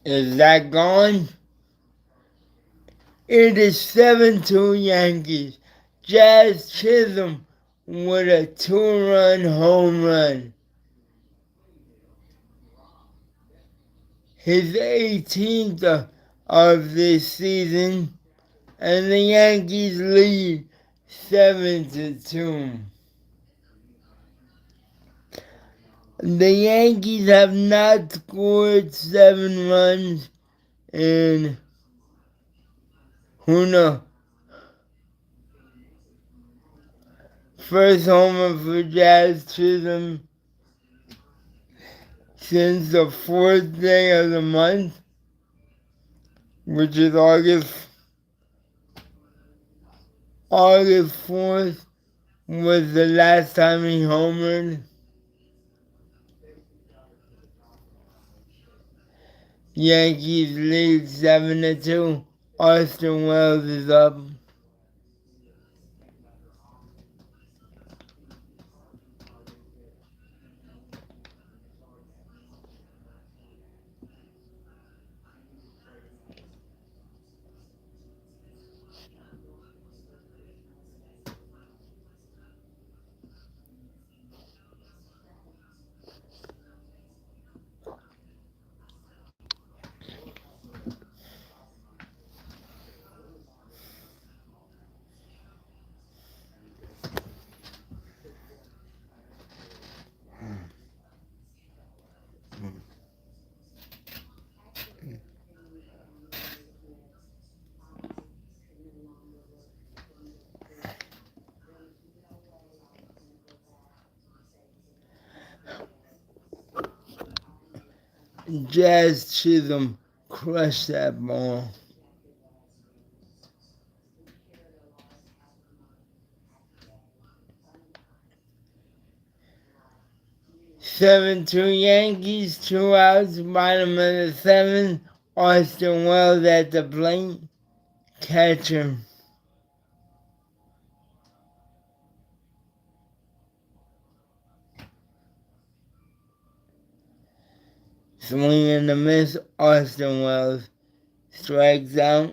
Is that gone? It is 7-2 Yankees. Jazz Chisholm with a 2-run home run. His 18th of this season, and the Yankees lead 7-2. The Yankees have not scored 7 runs in who knows. First homer for Jazz Chisholm since the 4th day of the month, which is August 4th was the last time he homered. Yankees lead 7-2. Austin Wells is up. Jazz Chisholm crushed that ball. Seven two Yankees, 2 outs, bottom of the 7th. Austin Wells at the plate. Catcher. Swing and a miss. Austin Wells strikes out.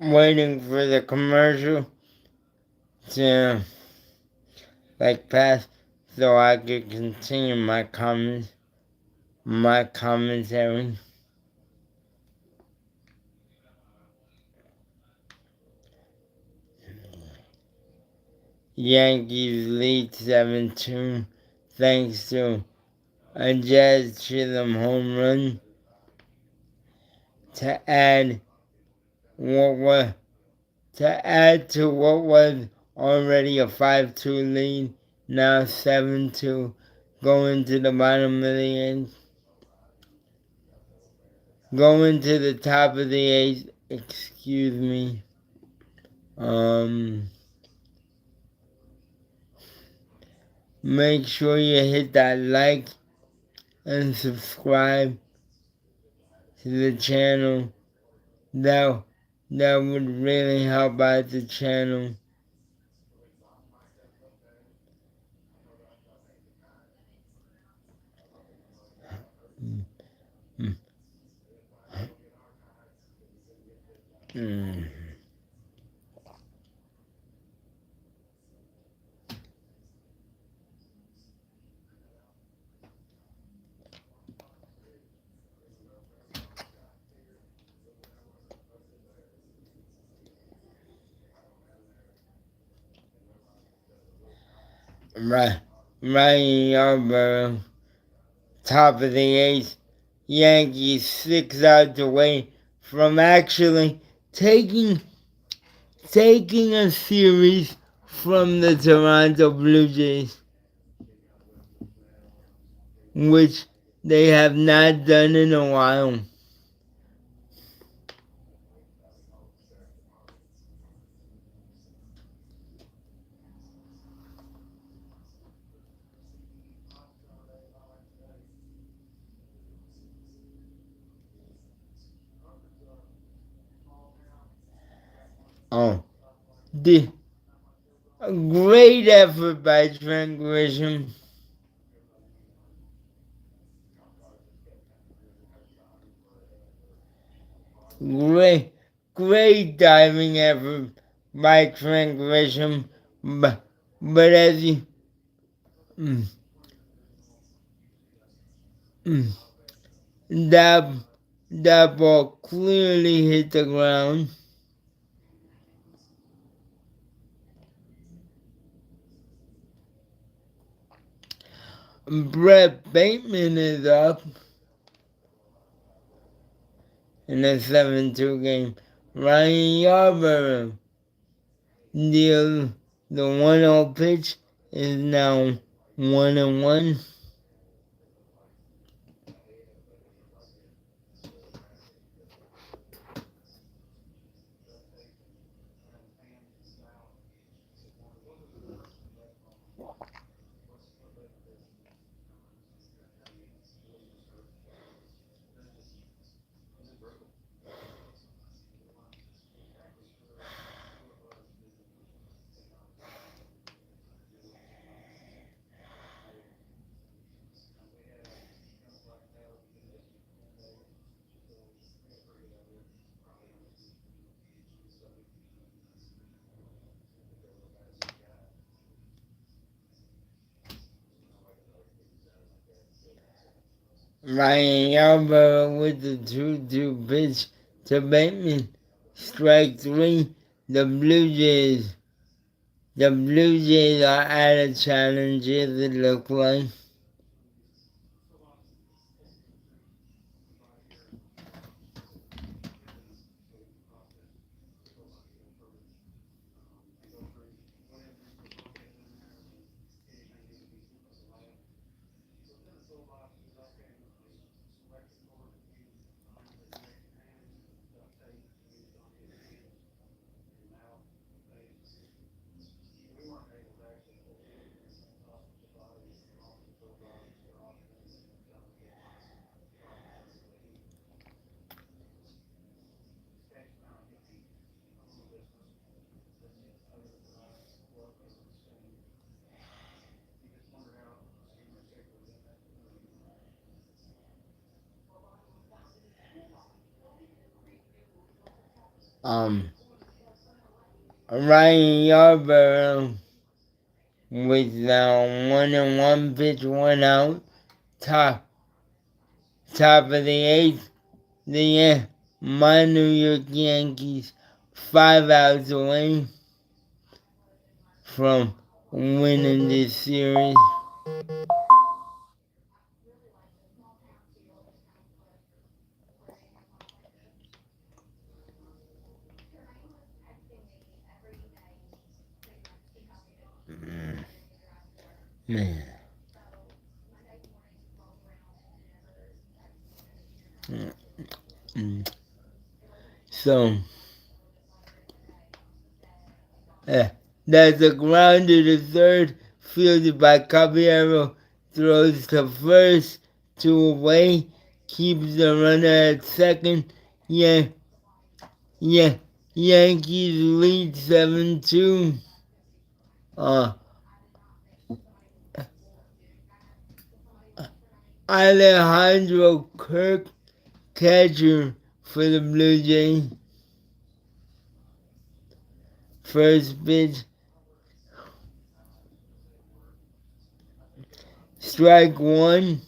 waiting for the commercial to pass so I could continue my commentary. Yankees lead 7-2 thanks to a Jazz Chisholm home run to add what was to what was already a 5-2 lead. Now 7-2 going to the bottom of the eighth. Going to the top of the eighth, excuse me. Make sure you hit that like and subscribe to the channel. That would really help out the channel. Ryan Yarborough, top of the eighth. Yankees 6 outs away from actually taking a series from the Toronto Blue Jays, which they have not done in a while. The great effort by Trent Grisham. Great diving effort by Trent Grisham, but as you that ball clearly hit the ground. Brett Bateman is up in a 7-2 game. Ryan Yarborough, the 1-0 pitch is now 1-1. Ryan Yarborough with the 2-2 pitch to Bateman. Strike 3. The Blue Jays are out of challenges, it looks like. Ryan Yarborough with 1-1 pitch, 1 out, top of the eighth. My New York Yankees 5 outs away from winning this series. Man. So, that's a grounder to third, fielded by Caballero, throws to first, 2 away, keeps the runner at second. Yankees lead 7-2. Alejandro Kirk, catcher for the Blue Jays. First pitch, strike 1.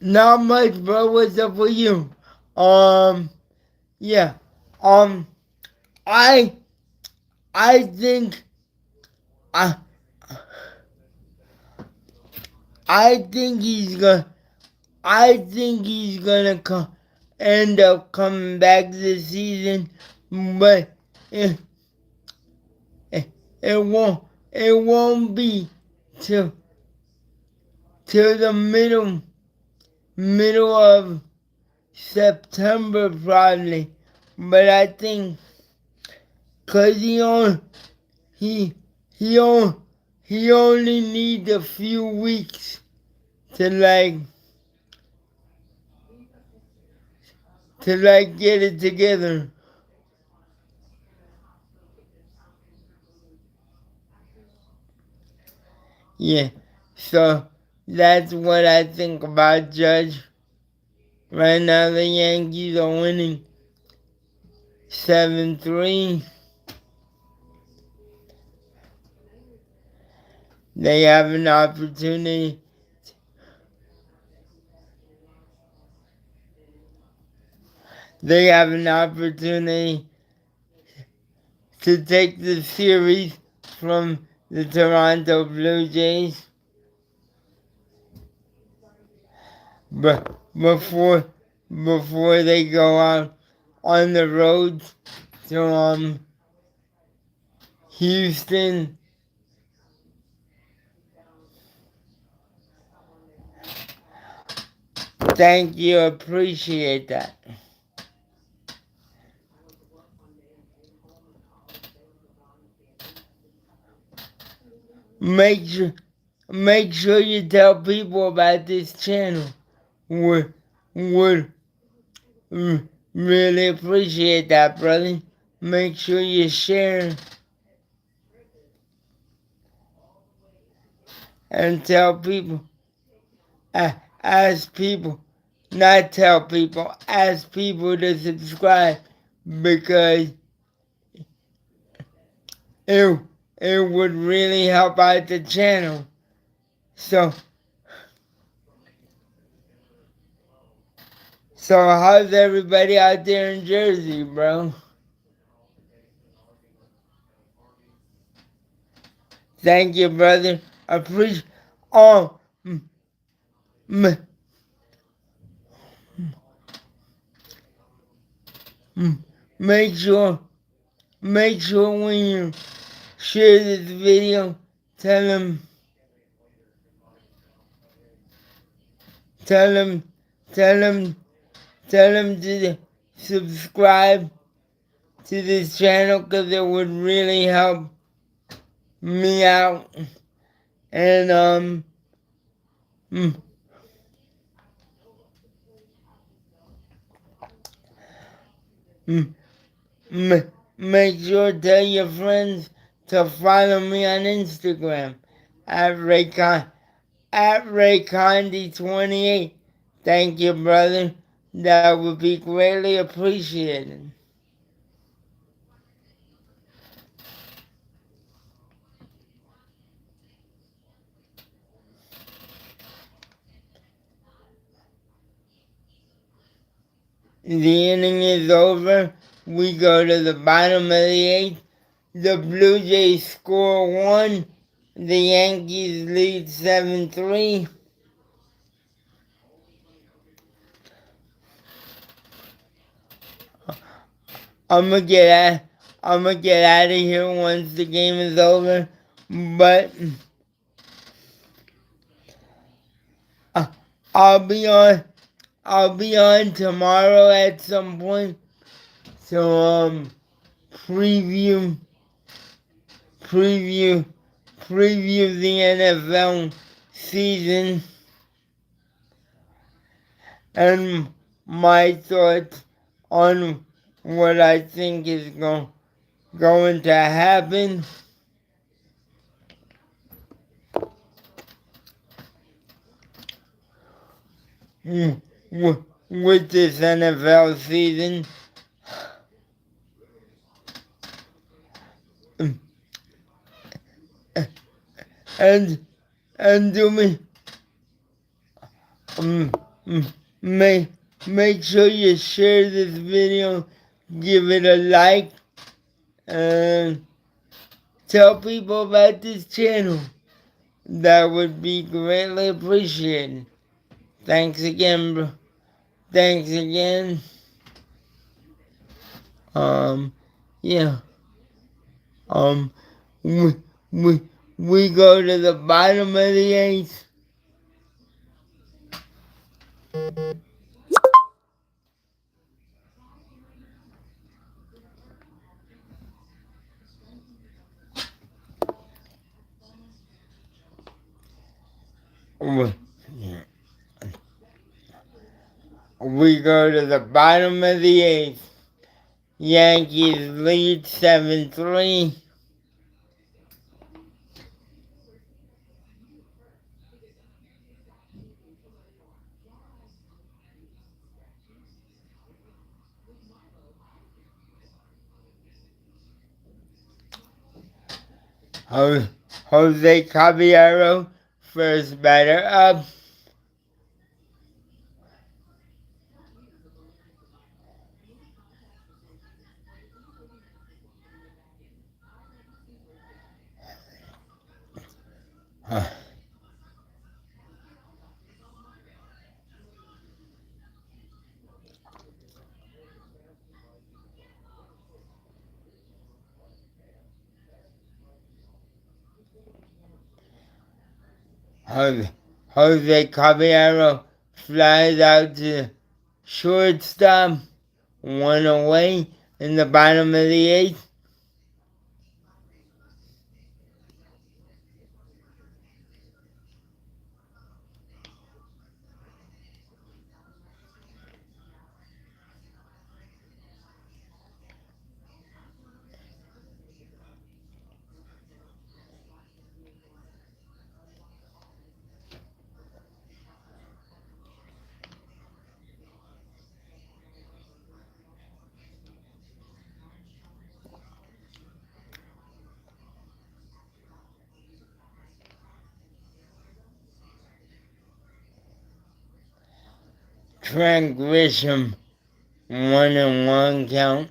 Not much, bro. What's up with you? Yeah. I think I think he's gonna end up coming back this season, but it won't be till the middle of September probably. But I think 'cause he only needs a few weeks to get it together. Yeah, so that's what I think about Judge. Right now the Yankees are winning 7-3. They have an opportunity to take the series from the Toronto Blue Jays. But before they go out on the road to Houston. Thank you, appreciate that. Make sure you tell people about this channel. Would really appreciate that, brother. Make sure you share and tell people. Ask people to subscribe, because it would really help out the channel. So how's everybody out there in Jersey, bro? Thank you, brother. Appreciate. Make sure when you share this video, tell them to subscribe to this channel, because it would really help me out. And make sure to tell your friends to follow me on Instagram at at Ray Condi 28. Thank you, brother. That would be greatly appreciated. The inning is over. We go to the bottom of the eighth. The Blue Jays score 1. The Yankees lead 7-3. I'm gonna get out of here once the game is over. But I'll be on tomorrow at some point. So preview the NFL season and my thoughts on what I think is going to happen with this NFL season. And do me make sure you share this video, give it a like, and tell people about this channel. That would be greatly appreciated. Thanks again, bro. Thanks again. Yeah. We go to the bottom of the eighth. We go to the bottom of the eighth. Yankees lead 7-3. Jose Caballero, first batter up. Jose Caballero flies out to shortstop, 1 away in the bottom of the eighth. Trent Grisham, 1-1 count.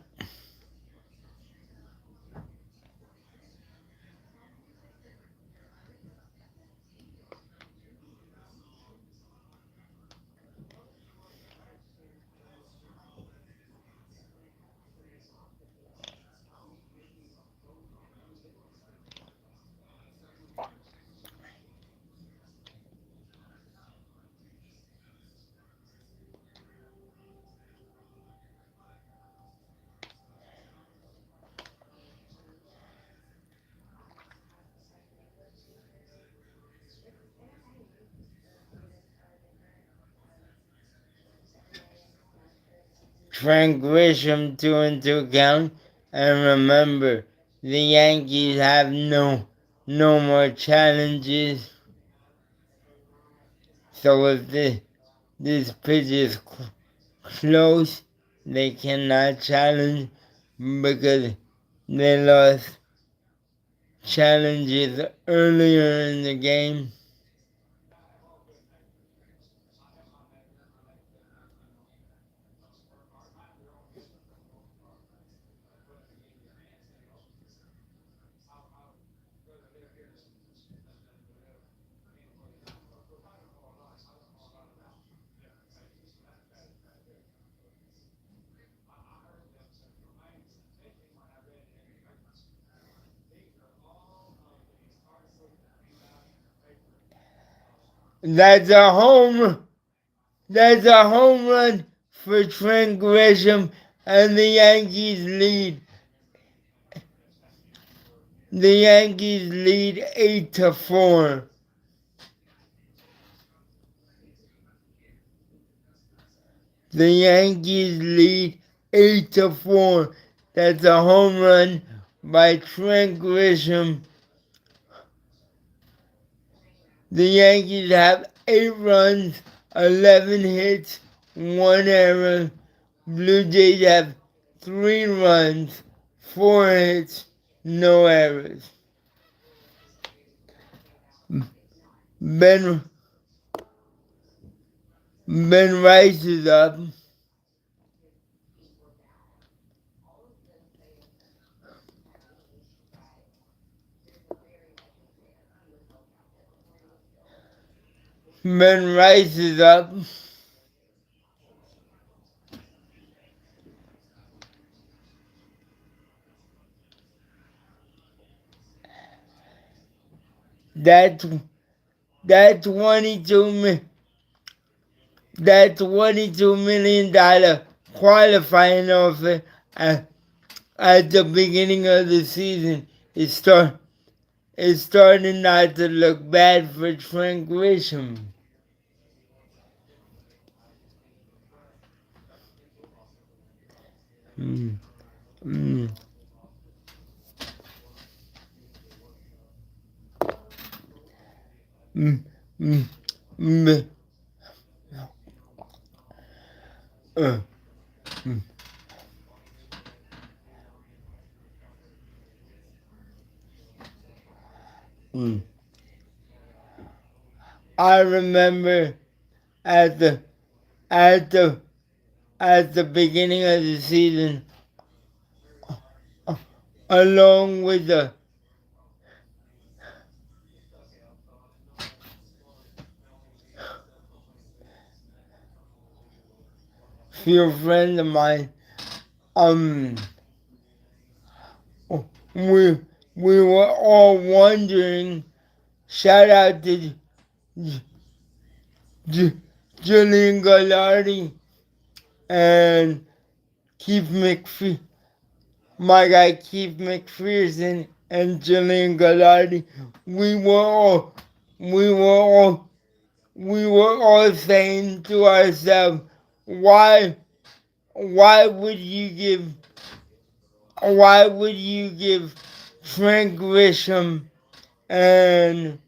Trent Grisham 2-2 count. And remember, the Yankees have no more challenges. So if this pitch is close, they cannot challenge because they lost challenges earlier in the game. That's a home. That's a home run for Trent Grisham, and the Yankees lead. The Yankees lead 8-4. The Yankees lead 8-4. That's a home run by Trent Grisham. The Yankees have 8 runs, 11 hits, 1 error. Blue Jays have 3 runs, 4 hits, no errors. Ben Rice is up. Ben Rice is up. That $22 million qualifying offer at the beginning of the season is starting not to look bad for Trent Grisham. Mm. Mm. Mm. Mm. Mm. Mm. Mm. I remember at the at the at the beginning of the season, along with a few friends of mine, um, we were all wondering. Shout out to Julian Gallardi and Keith McPherson, my guy Keith McPherson and Julian Gallardi. We were all saying to ourselves, why would you give Trent Grisham and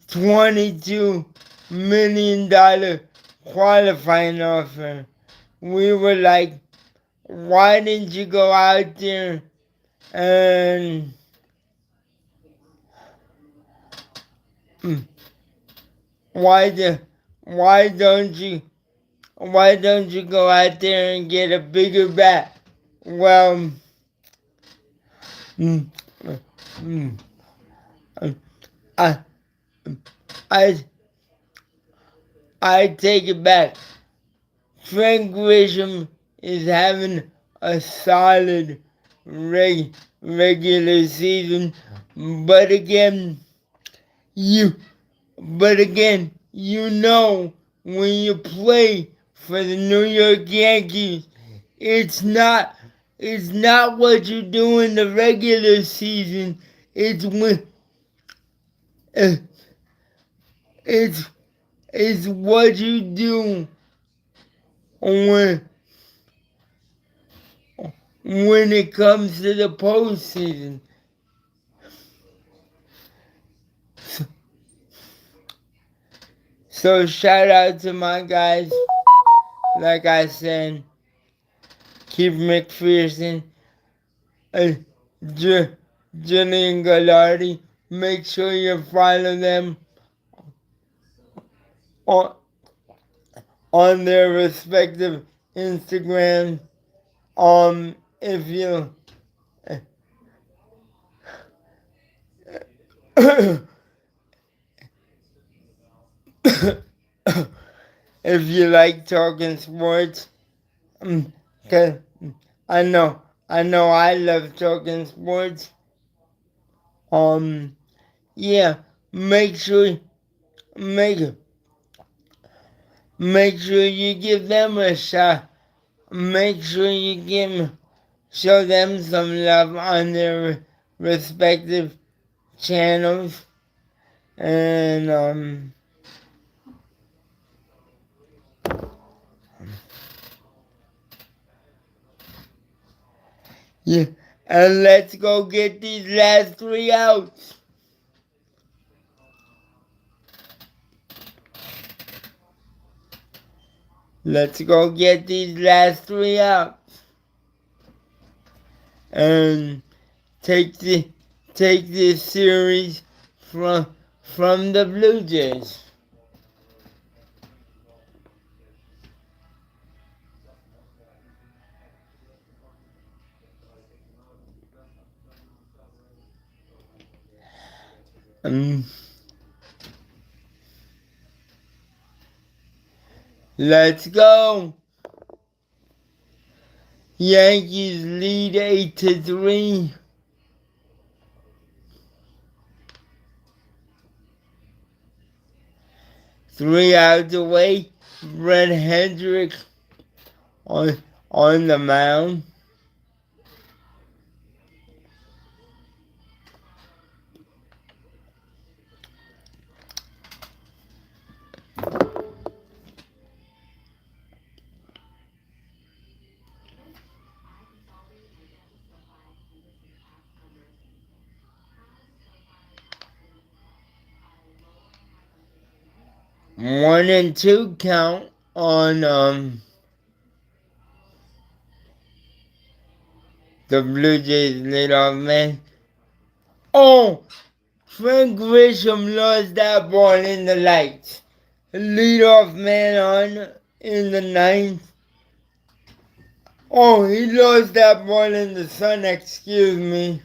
$22 million qualifying offer? We were like, why didn't you go out there and why don't you go out there and get a bigger bat? Well, mm, mm, I I I take it back. Trent Grisham is having a solid regular season, but again, you know when you play for the New York Yankees, it's not what you do in the regular season. It's when uh, it's what you do when it comes to the postseason. So shout out to my guys. Like I said, Keith McPherson, uh, Jillian Gallardi. Make sure you follow them on, on their respective Instagram. If you if you like talking sports, 'cause I know I love talking sports. Yeah, make sure make make sure you give them a shot. Make sure you show them some love on their respective channels, and yeah, and let's go get these last 3 outs. Let's go get these last 3 outs and take this series from the Blue Jays. Let's go. Yankees lead 8-3. Three outs away, Brett Hendricks on the mound. One and two count on the Blue Jays leadoff man. Oh, Frank Grisham lost that ball in the lights. Leadoff man on in the ninth. Oh, he lost that ball in the sun, excuse me.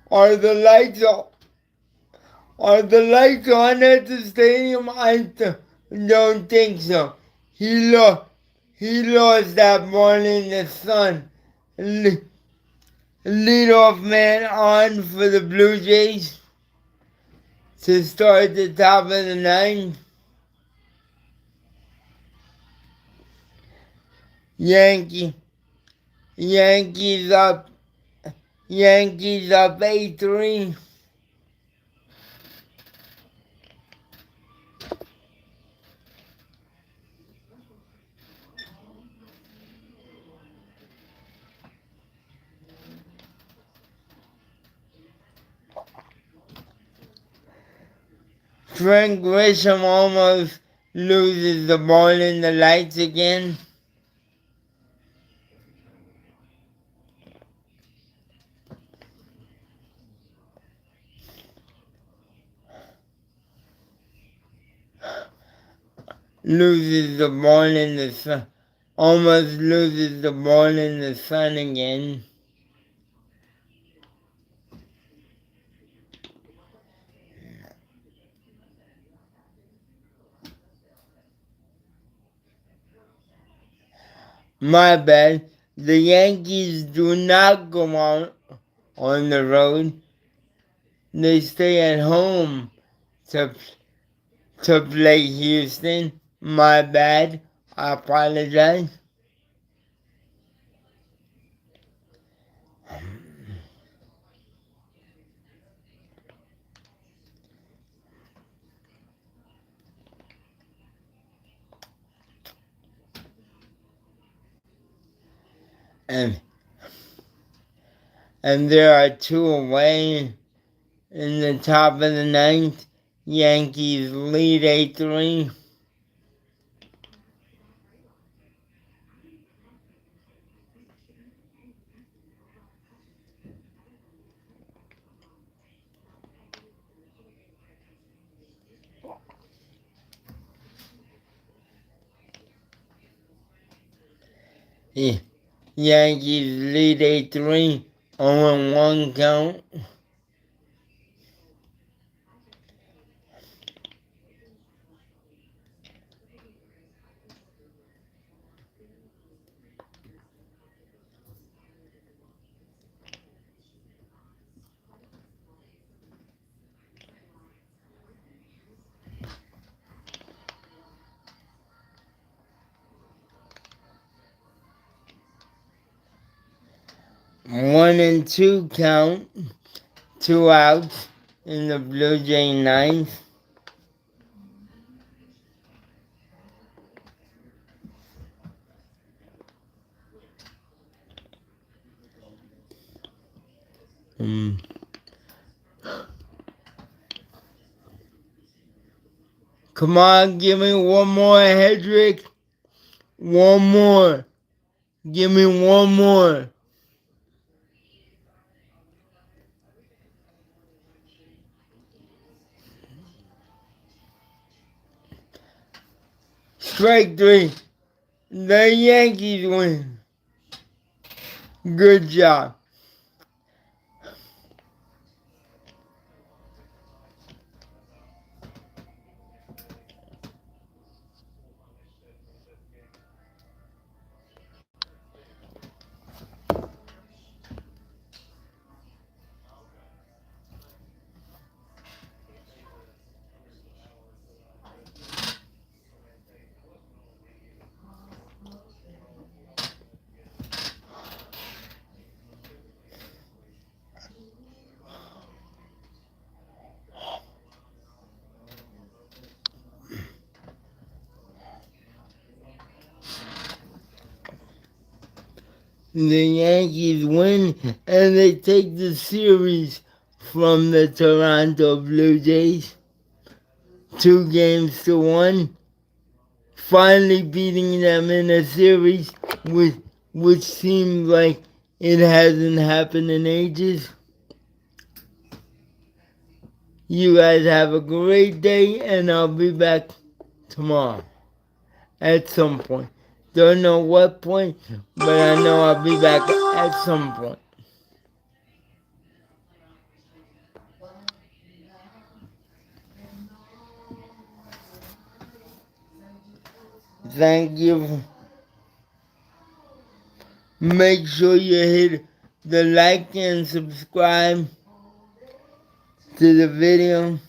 Are the lights on? Are the lights on at the stadium? I don't think so. He lost that ball in the sun. Leadoff man on for the Blue Jays to start the top of the ninth. Yankees up 8-3. Frank Grisham almost loses the ball in the lights again. Loses the ball in the sun. Almost loses the ball in the sun again. My bad. The Yankees do not go on the road. They stay at home to play Houston. My bad. I apologize. And there are two away in the top of the ninth. Yankees lead 8-3. Yeah. Yankees lead 8-3 on 1 count. One and two count, 2 outs in the Blue Jay ninth. Come on, give me one more, Hedrick. One more. Give me one more. Strike 3. The Yankees win. Good job. The Yankees win and they take the series from the Toronto Blue Jays. 2-1. Finally beating them in a series which seems like it hasn't happened in ages. You guys have a great day and I'll be back tomorrow at some point. Don't know what point, but I know I'll be back at some point. Thank you. Make sure you hit the like and subscribe to the video.